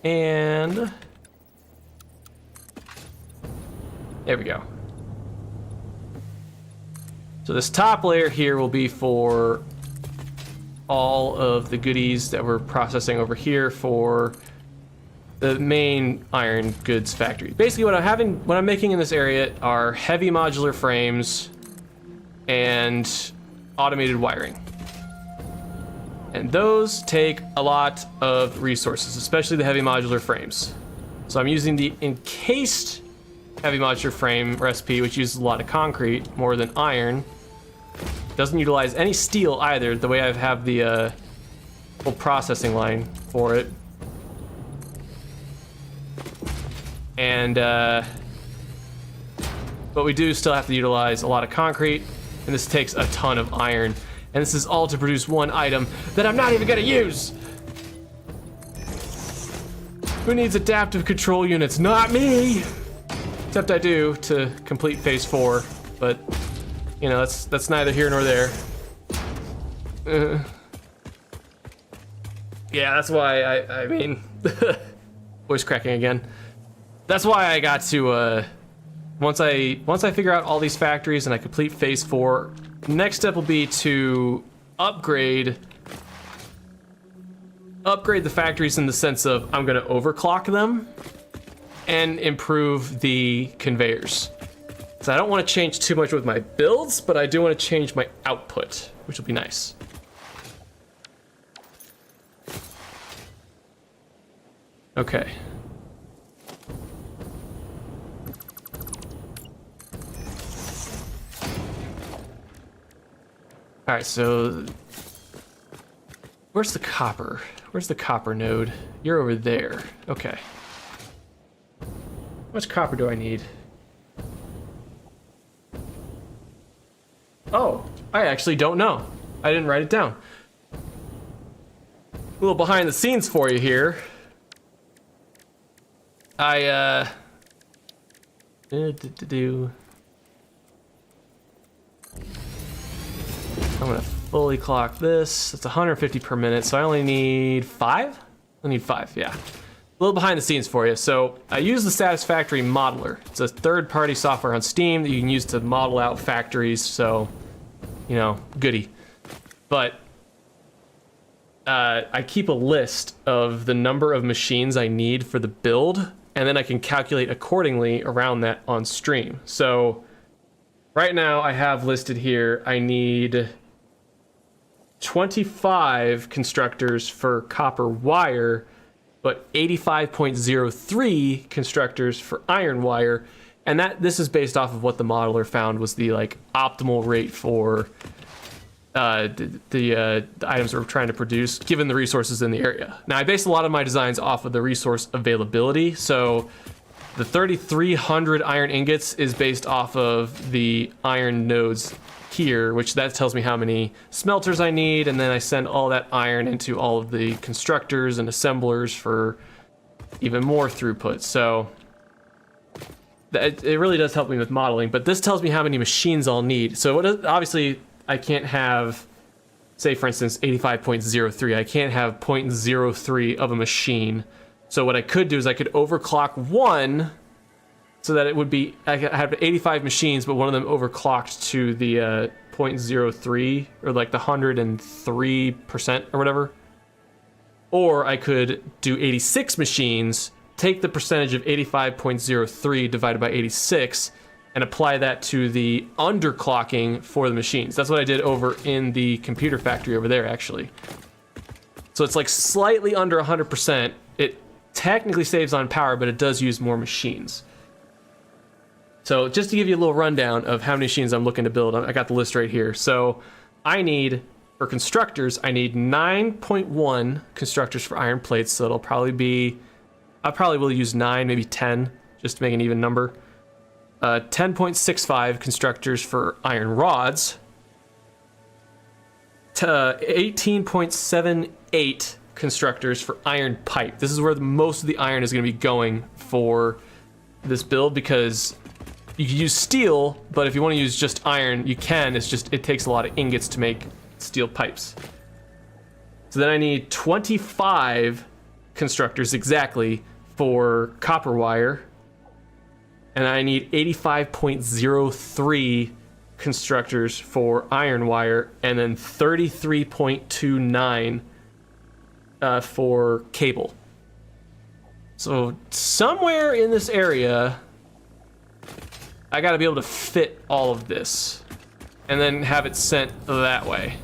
And there we go. So this top layer here will be for all of the goodies that we're processing over here for the main iron goods factory. Basically what I'm making in this area are heavy modular frames and automated wiring. And those take a lot of resources, especially the heavy modular frames. So I'm using the encased heavy modular frame recipe, which uses a lot of concrete, more than iron. Doesn't utilize any steel either, the way I have the whole processing line for it. And, but we do still have to utilize a lot of concrete, and this takes a ton of iron. And this is all to produce one item that I'm not even gonna use. Who needs adaptive control units? Not me! Except I do to complete phase 4, but you know, that's neither here nor there. Yeah, that's why I mean, voice cracking again. That's why I got to, once I figure out all these factories and I complete phase 4, next step will be to upgrade the factories in the sense of I'm gonna overclock them and improve the conveyors. So I don't want to change too much with my builds, but I do want to change my output, which will be nice. Okay. All right, so where's the copper? Where's the copper node? You're over there. Okay. How much copper do I need? Oh, I actually don't know. I didn't write it down. A little behind the scenes for you here. I'm gonna fully clock this. It's 150 per minute, so I only need 5? I need 5, yeah. A little behind the scenes for you. So I use the Satisfactory modeler. It's a third-party software on Steam that you can use to model out factories, so, you know, goody. But I keep a list of the number of machines I need for the build, and then I can calculate accordingly around that on stream. So right now I have listed here, I need 25 constructors for copper wire, but 85.03 constructors for iron wire. And this is based off of what the modeler found was the like optimal rate for the items we're trying to produce, given the resources in the area. Now, I base a lot of my designs off of the resource availability. So the 3,300 iron ingots is based off of the iron nodes here, which that tells me how many smelters I need, and then I send all that iron into all of the constructors and assemblers for even more throughput. So it really does help me with modeling, but this tells me how many machines I'll need. So obviously I can't have, say for instance, 85.03. I can't have 0.03 of a machine. So what I could do is I could overclock one so that it would be, I have 85 machines, but one of them overclocked to the 0.03 or like the 103% or whatever. Or I could do 86 machines, take the percentage of 85.03 divided by 86 and apply that to the underclocking for the machines. That's what I did over in the computer factory over there, actually. So it's like slightly under 100%. It technically saves on power, but it does use more machines. So just to give you a little rundown of how many machines I'm looking to build, I got the list right here. So I need, for constructors, I need 9.1 constructors for iron plates. So it'll probably be, I probably will use 9, maybe 10, just to make an even number. 10.65 constructors for iron rods. 18.78 constructors for iron pipe. This is where most of the iron is going to be going for this build, because you can use steel, but if you want to use just iron, you can. It's just, it takes a lot of ingots to make steel pipes. So then I need 25 constructors exactly for copper wire. And I need 85.03 constructors for iron wire, and then 33.29 for cable. So somewhere in this area, I gotta be able to fit all of this and then have it sent that way.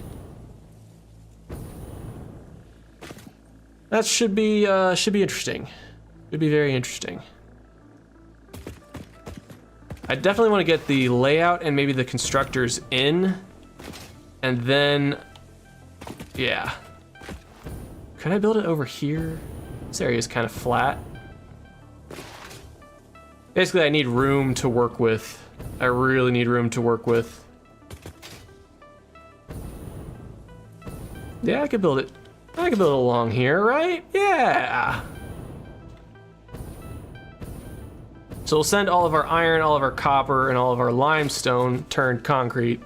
That should be interesting. Should be very interesting. I definitely want to get the layout and maybe the constructors in, and then, yeah. Can I build it over here? This area is kind of flat. Basically, I need room to work with. I really need room to work with. Yeah, I could build it. I could build it along here, right? Yeah. So we'll send all of our iron, all of our copper, and all of our limestone turned concrete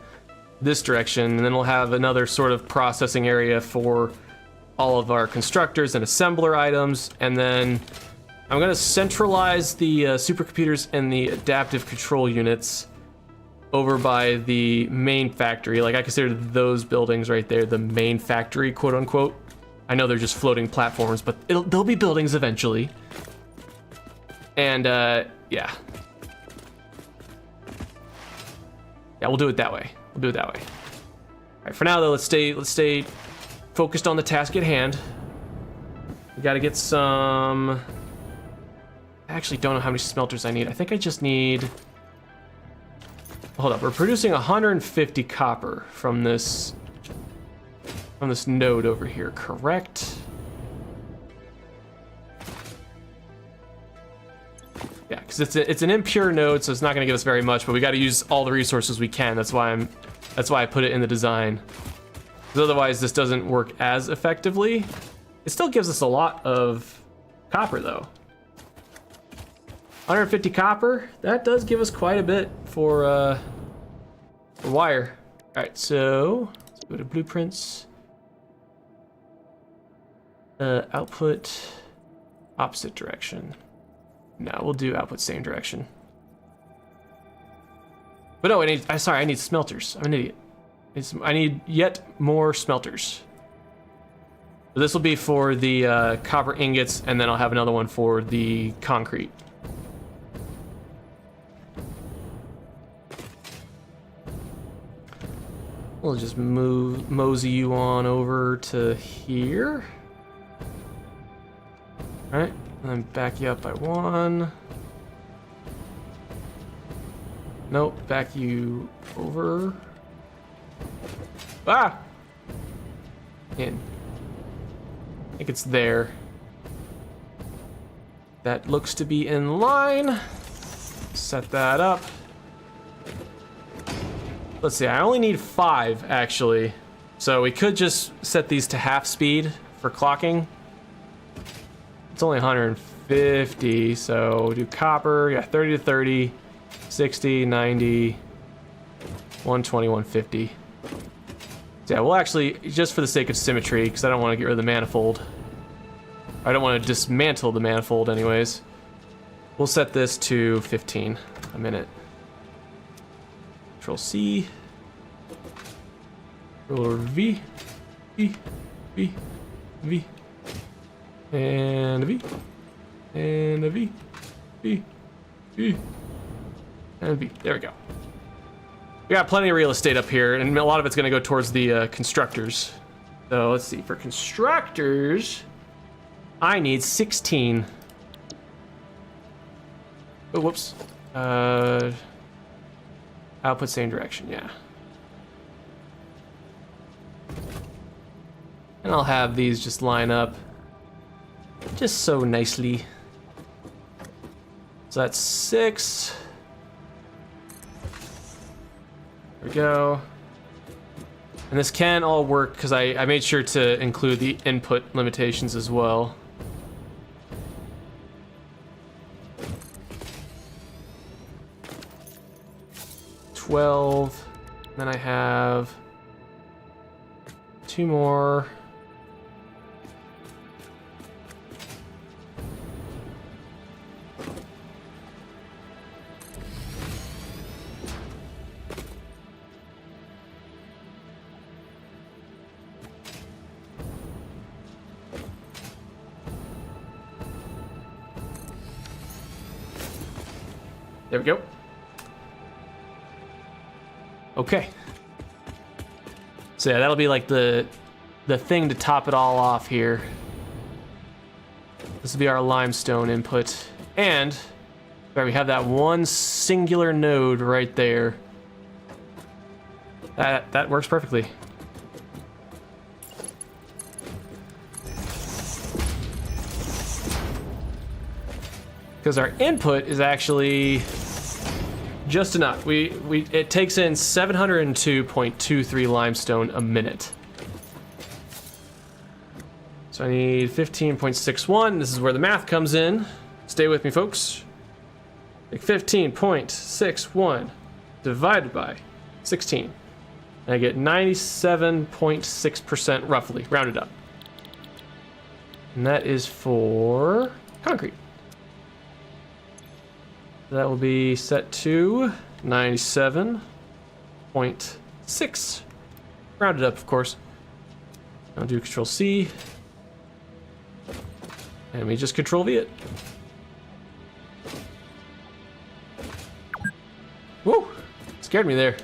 this direction, and then we'll have another sort of processing area for all of our constructors and assembler items, and then I'm gonna centralize the supercomputers and the adaptive control units over by the main factory. Like, I consider those buildings right there the main factory, quote unquote. I know they're just floating platforms, but they'll be buildings eventually. And yeah, we'll do it that way. We'll do it that way. All right, for now though, let's stay focused on the task at hand. We gotta get some... I actually don't know how many smelters I need. I think I just need... Hold up, we're producing 150 copper from this node over here, correct? Yeah, because it's an impure node, so it's not going to give us very much, but we got to use all the resources we can. That's why I put it in the design. Because otherwise, this doesn't work as effectively. It still gives us a lot of copper, though. 150 copper. That does give us quite a bit for wire. All right, so let's go to blueprints. Output opposite direction. No, we'll do output same direction. But no, I need smelters. I'm an idiot. I need yet more smelters. So this will be for the copper ingots, and then I'll have another one for the concrete. We'll just mosey you on over to here. All right, and then back you up by 1. Nope, back you over. Ah! In. I think it's there. That looks to be in line. Set that up. Let's see, I only need 5 actually. So we could just set these to half speed for clocking. It's only 150, so we'll do copper, yeah, 30 to 30, 60, 90, 120, 150. So yeah, we'll actually, just for the sake of symmetry, because I don't want to get rid of the manifold. I don't want to dismantle the manifold anyways. We'll set this to 15 a minute. Control C. Control V. V. V. V. And a V. And a V. V. V. And a V. There we go. We got plenty of real estate up here, and a lot of it's going to go towards the constructors. So let's see. For constructors, I need 16. Oh, whoops. Output same direction, yeah. And I'll have these just line up just so nicely. So that's 6. There we go. And this can all work because I made sure to include the input limitations as well. Then I have 2 more. There we go. Okay. So yeah, that'll be like the thing to top it all off here. This will be our limestone input. And there we have that one singular node right there. That works perfectly. Because our input is actually just enough. It takes in 702.23 limestone a minute. So I need 15.61. This is where the math comes in. Stay with me, folks. Like 15.61 divided by 16. And I get 97.6% roughly, rounded up. And that is for concrete. That will be set to 97.6. Rounded up, of course. I'll do Control C. And we just Control V it. Whoa! Scared me there.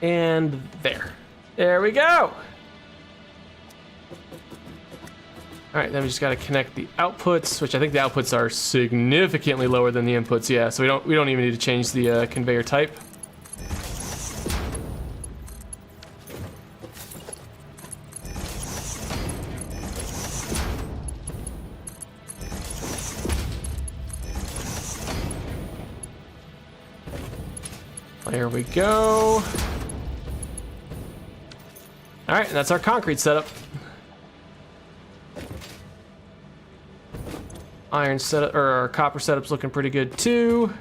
And there. There we go. All right, then we just got to connect the outputs, which I think the outputs are significantly lower than the inputs. Yeah, so we don't even need to change the conveyor type. There we go. All right, and that's our concrete setup. Iron setup, or our copper setup's looking pretty good too.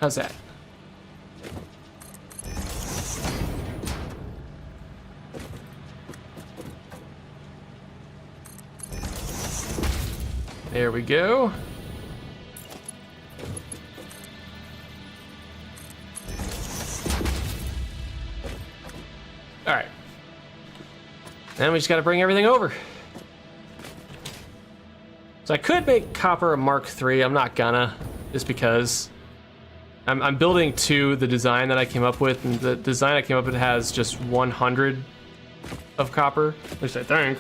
How's that? There we go. All right. Then we just got to bring everything over. So I could make copper a Mark III. I'm not gonna, just because I'm building to the design that I came up with, and the design I came up with has just 100 of copper, at least I think.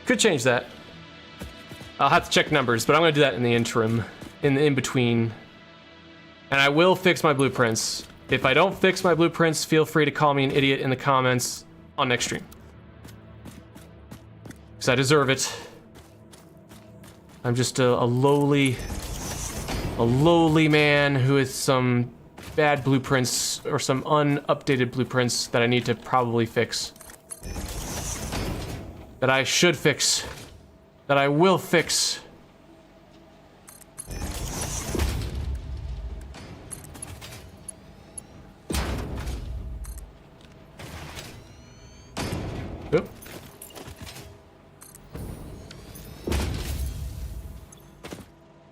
Could change that. I'll have to check numbers, but I'm gonna do that in the interim, in between. And I will fix my blueprints. If I don't fix my blueprints, feel free to call me an idiot in the comments on next stream. Because I deserve it. I'm just a lowly man who has some bad blueprints or some unupdated blueprints that I need to probably fix. That I should fix. That I will fix. Oop.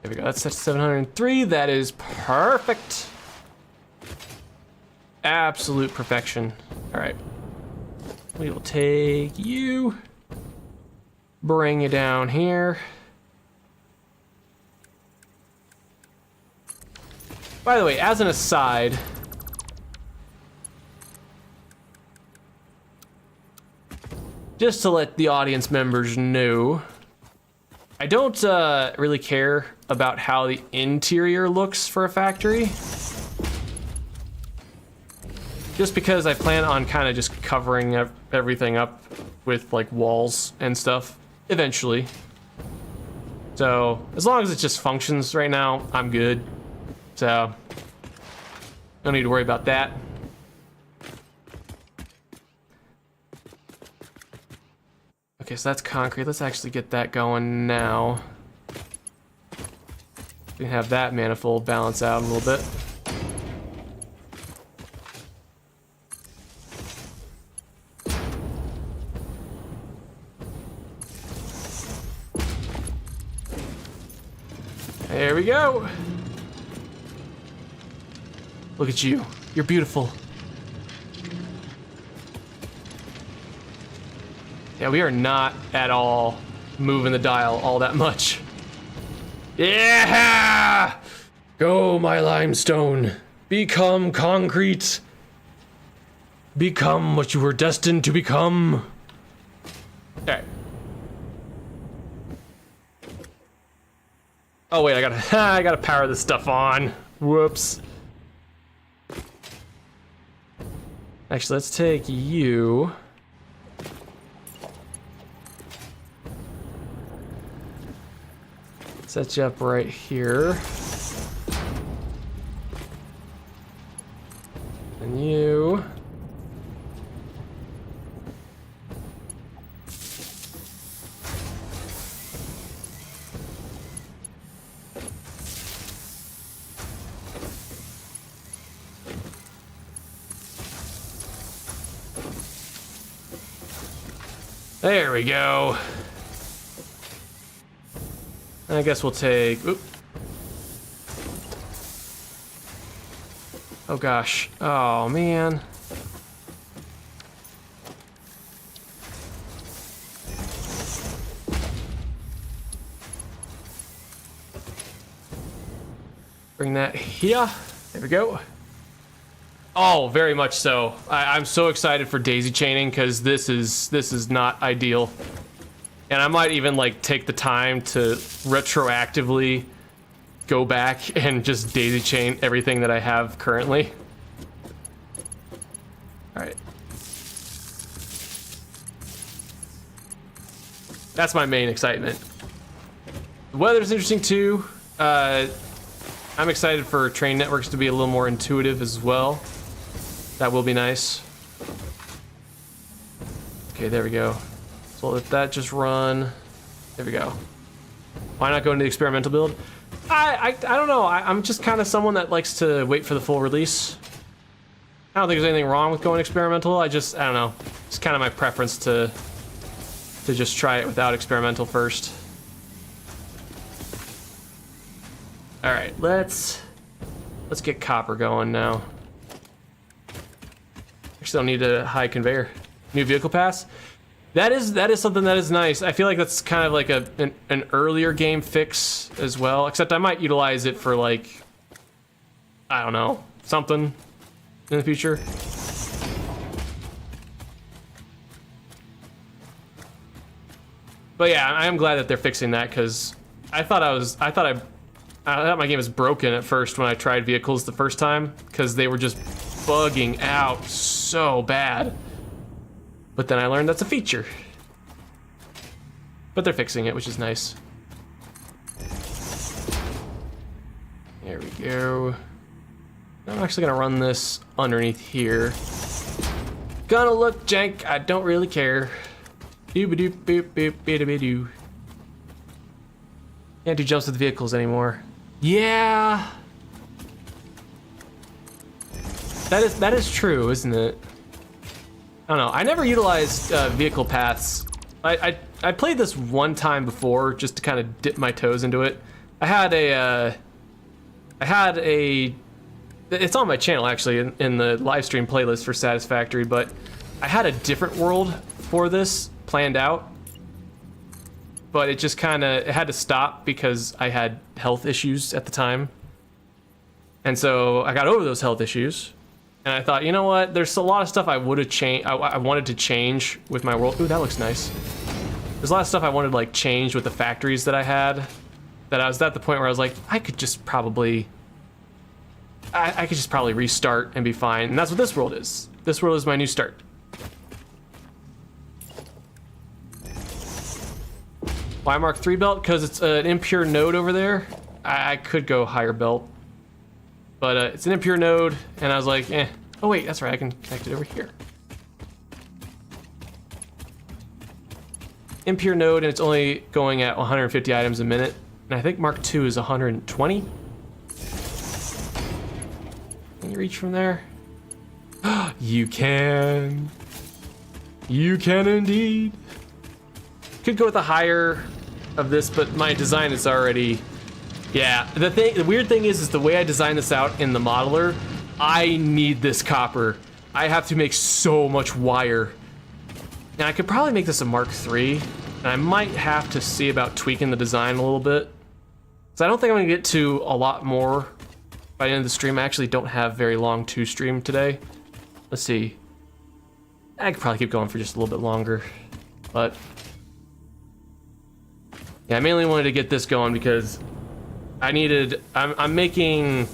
There we go, that's 703, that is perfect. Absolute perfection. All right, we will take you. Bring you down here. By the way, as an aside, just to let the audience members know, I don't really care about how the interior looks for a factory. Just because I plan on kind of just covering everything up with like walls and stuff. Eventually. So, as long as it just functions right now, I'm good. So, don't need to worry about that. Okay, so that's concrete. Let's actually get that going now. We can have that manifold balance out a little bit. There we go. Look at you. You're beautiful. Yeah, we are not at all moving the dial all that much. Yeah! Go, my limestone. Become concrete. Become what you were destined to become. All right. Oh wait, I gotta power this stuff on. Whoops. Actually, let's take you. Set you up right here. And you. There we go. I guess we'll take... Oop. Oh gosh. Oh man. Bring that here. There we go. Oh, very much so. I'm so excited for daisy chaining because this is not ideal. And I might even like take the time to retroactively go back and just daisy chain everything that I have currently. All right. That's my main excitement. The weather's interesting too. I'm excited for train networks to be a little more intuitive as well. That will be nice. Okay, there we go. So let that just run. There we go. Why not go into the experimental build? I don't know. I'm just kind of someone that likes to wait for the full release. I don't think there's anything wrong with going experimental. I don't know. It's kind of my preference to just try it without experimental first. All right, let's get copper going now. Actually, don't need a high conveyor. New vehicle pass. That is something that is nice. I feel like that's kind of like an earlier game fix as well. Except I might utilize it for like, I don't know, something in the future. But yeah, I am glad that they're fixing that because I thought my game was broken at first when I tried vehicles the first time because they were just bugging out so bad. But then I learned that's a feature. But they're fixing it, which is nice. There we go. I'm actually gonna run this underneath here. Gonna look jank, I don't really care. Doo-ba-doop boop boop be-da-be-doo. Can't do jumps with vehicles anymore. Yeah. That is true, isn't it? I don't know. I never utilized vehicle paths. I played this one time before just to kind of dip my toes into it. I had a. It's on my channel actually in the live stream playlist for Satisfactory, but I had a different world for this planned out. But it just it had to stop because I had health issues at the time. And so I got over those health issues. And I thought, you know what? There's a lot of stuff I would have changed. I wanted to change with my world. Ooh, that looks nice. There's a lot of stuff I wanted to like change with the factories that I had. That I was at the point where I was like, I could just probably restart and be fine. And that's what this world is. This world is my new start. Why Mark III belt? Because it's an impure node over there. I could go higher belt. But it's an impure node, and I was like, eh. Oh wait, that's right, I can connect it over here. Impure node, and it's only going at 150 items a minute. And I think Mark II is 120. Can you reach from there? You can. You can indeed. Could go with a higher of this, but my design is already... Yeah, the weird thing is the way I designed this out in the modeler, I need this copper. I have to make so much wire. And I could probably make this a Mark III, and I might have to see about tweaking the design a little bit. So I don't think I'm gonna get to a lot more by the end of the stream. I actually don't have very long to stream today. Let's see. I could probably keep going for just a little bit longer, but yeah, I mainly wanted to get this going because I'm making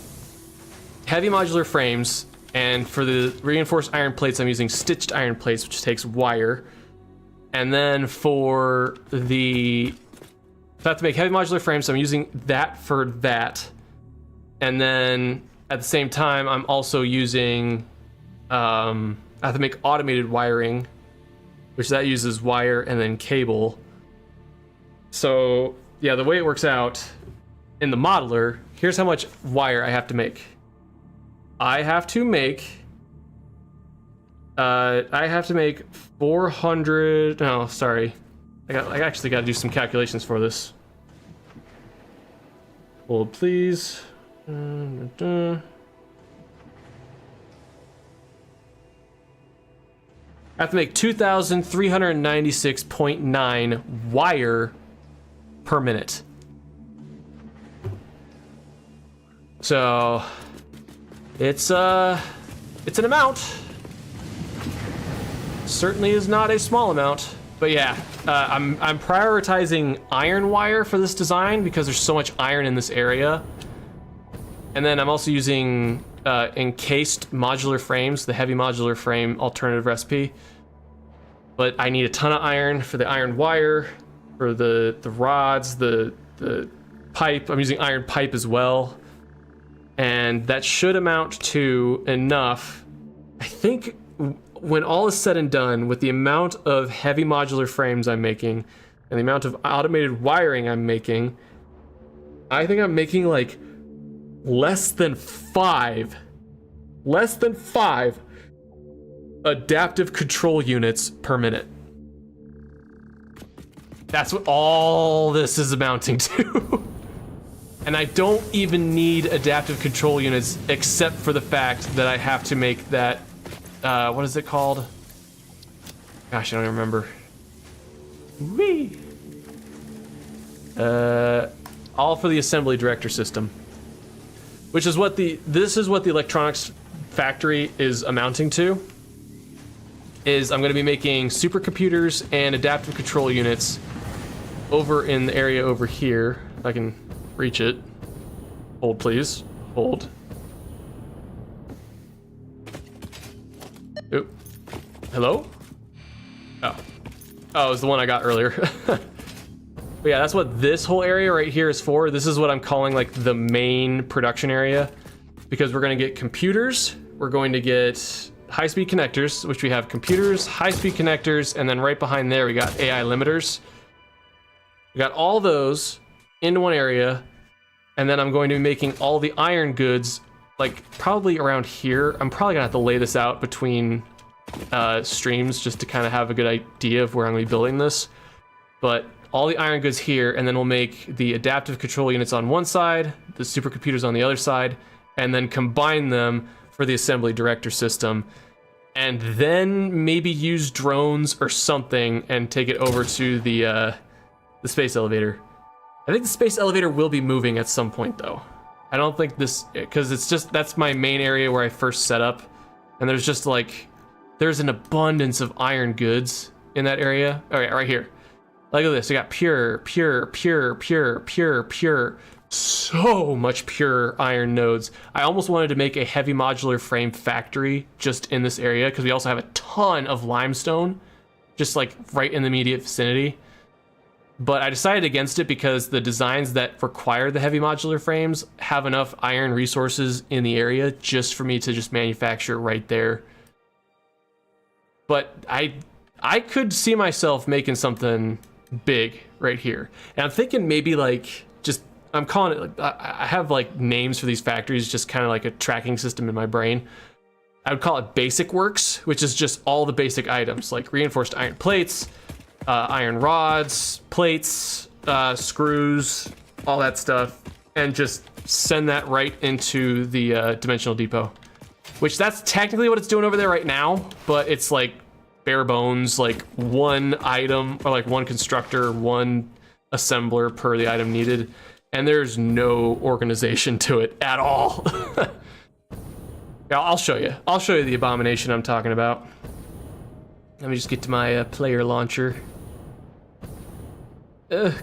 heavy modular frames, and for the reinforced iron plates, I'm using stitched iron plates, which takes wire. And then if I have to make heavy modular frames, so I'm using that for that. And then at the same time, I'm also using, I have to make automated wiring, which that uses wire and then cable. So yeah, the way it works out in the modeler, here's how much wire I have to make. I have to make 400, no, sorry. I actually gotta do some calculations for this. Hold please. I have to make 2,396.9 wire per minute. So it's an amount. Certainly is not a small amount. But yeah, I'm prioritizing iron wire for this design because there's so much iron in this area. And then I'm also using encased modular frames, the heavy modular frame alternative recipe. But I need a ton of iron for the iron wire, for the rods, the pipe. I'm using iron pipe as well. And that should amount to enough. I think when all is said and done, with the amount of heavy modular frames I'm making and the amount of automated wiring I'm making, I think I'm making like less than five adaptive control units per minute. That's what all this is amounting to. And I don't even need adaptive control units except for the fact that I have to make that, what is it called? Gosh, I don't even remember. Whee! All for the assembly director system. Which is what this is what the electronics factory is amounting to. Is I'm gonna be making supercomputers and adaptive control units over in the area over here. If I can reach it. Hold, please. Hold. Oop. Hello? Oh. Oh, it was the one I got earlier. But yeah, that's what this whole area right here is for. This is what I'm calling like the main production area. Because we're gonna get computers, we're going to get high-speed connectors, which we have computers, high-speed connectors, and then right behind there we got AI limiters. We got all those into one area, and then I'm going to be making all the iron goods, like probably around here. I'm probably gonna have to lay this out between streams just to kind of have a good idea of where I'm gonna be building this. But all the iron goods here, and then we'll make the adaptive control units on one side, the supercomputers on the other side, and then combine them for the assembly director system, and then maybe use drones or something and take it over to the space elevator. I think the space elevator will be moving at some point though. I don't think this, because it's just, that's my main area where I first set up, and there's just like, there's an abundance of iron goods in that area. All right, right here. Look at this, we got pure, so much pure iron nodes. I almost wanted to make a heavy modular frame factory just in this area, because we also have a ton of limestone, just like right in the immediate vicinity. But I decided against it because the designs that require the heavy modular frames have enough iron resources in the area just for me to just manufacture right there. But I could see myself making something big right here. And I'm thinking maybe like just, I'm calling it, like, I have like names for these factories, just kind of like a tracking system in my brain. I would call it Basic Works, which is just all the basic items like reinforced iron plates, iron rods, plates, screws, all that stuff, and just send that right into the dimensional depot. Which that's technically what it's doing over there right now, but it's like bare bones, like one item, or like one constructor, one assembler per the item needed, and there's no organization to it at all. Yeah, I'll show you. I'll show you the abomination I'm talking about. Let me just get to my player launcher.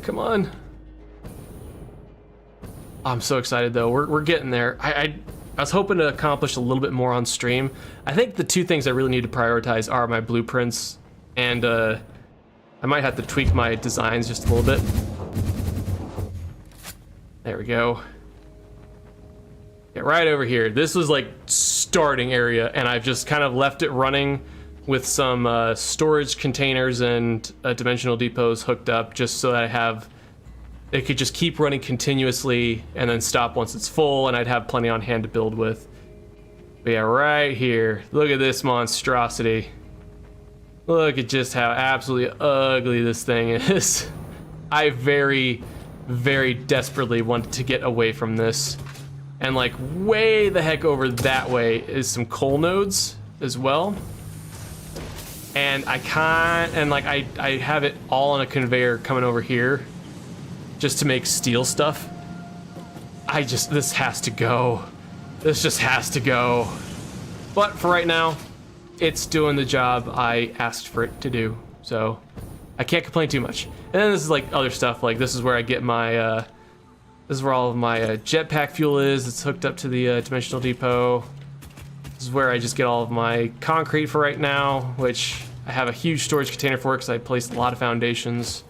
Come on. I'm so excited though. We're getting there. I was hoping to accomplish a little bit more on stream. I think the two things I really need to prioritize are my blueprints, and I might have to tweak my designs just a little bit. There we go. Yeah, right over here. This was like starting area, and I've just kind of left it running with some storage containers and dimensional depots hooked up, just so that I have, it could just keep running continuously and then stop once it's full, and I'd have plenty on hand to build with. But yeah, right here, look at this monstrosity. Look at just how absolutely ugly this thing is. I very, very desperately wanted to get away from this. And like way the heck over that way is some coal nodes as well. And I can't, and like I have it all on a conveyor coming over here just to make steel stuff. this has to go. This just has to go. But for right now, it's doing the job I asked for it to do. So I can't complain too much. And then this is like other stuff. Like this is where I get my, this is where all of my jetpack fuel is. It's hooked up to the dimensional depot. This is where I just get all of my concrete for right now, which I have a huge storage container for because I placed a lot of foundations.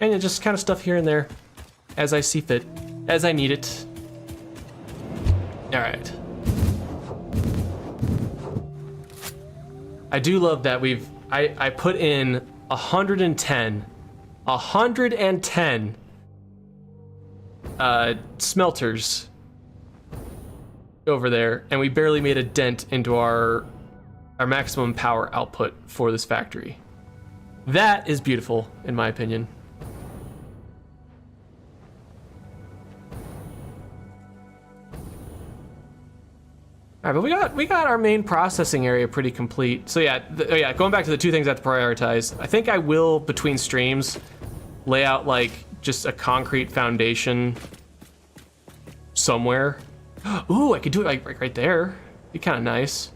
And just kind of stuff here and there as I see fit, as I need it. All right. I do love that I put in 110 smelters over there, and we barely made a dent into our maximum power output for this factory. That is beautiful, in my opinion. All right, but we got our main processing area pretty complete. So yeah, going back to the two things I have to prioritize. I think I will, between streams, lay out like just a concrete foundation somewhere. Ooh, I could do it like right there. Be kind of nice.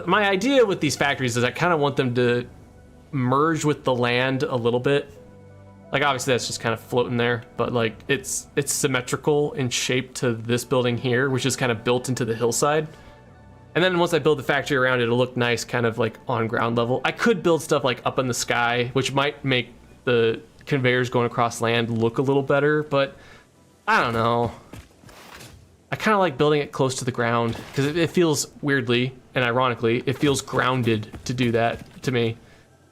My idea with these factories is I kind of want them to merge with the land a little bit. Like obviously that's just kind of floating there, but like it's symmetrical in shape to this building here, which is kind of built into the hillside. And then once I build the factory around it, it'll look nice kind of like on ground level. I could build stuff like up in the sky, which might make the conveyors going across land look a little better, but I don't know. I kind of like building it close to the ground because it feels weirdly and ironically, it feels grounded to do that to me.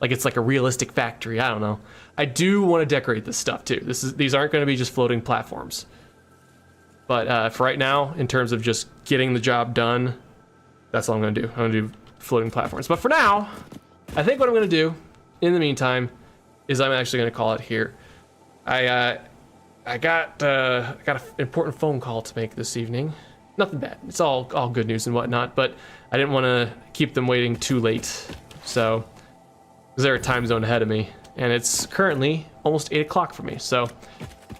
Like it's like a realistic factory. I don't know. I do want to decorate this stuff too. These aren't going to be just floating platforms. But for right now, in terms of just getting the job done, that's all I'm going to do. I'm going to do floating platforms. But for now, I think what I'm going to do in the meantime is I'm actually going to call it here. I got an important phone call to make this evening. Nothing bad. It's all good news and whatnot. But I didn't want to keep them waiting too late. So, because they're a time zone ahead of me. And it's currently almost 8 o'clock for me. So,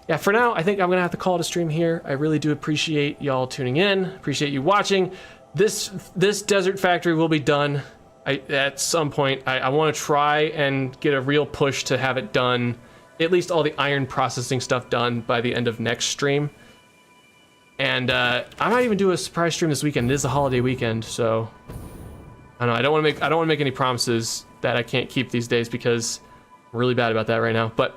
yeah, for now, I think I'm going to have to call it a stream here. I really do appreciate y'all tuning in. Appreciate you watching. This desert factory will be done at some point. I want to try and get a real push to have it done, at least all the iron processing stuff done by the end of next stream. And I might even do a surprise stream this weekend. It is a holiday weekend, so I don't know. I don't want to make any promises that I can't keep these days because I'm really bad about that right now. But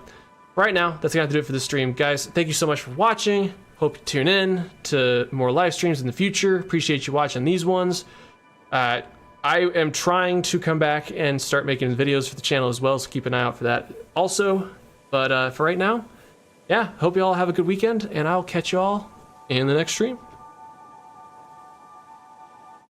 right now, that's gonna have to do it for this stream, guys. Thank you so much for watching. Hope you tune in to more live streams in the future. Appreciate you watching these ones. I am trying to come back and start making videos for the channel as well, so keep an eye out for that also. But for right now, yeah, hope you all have a good weekend, and I'll catch you all in the next stream.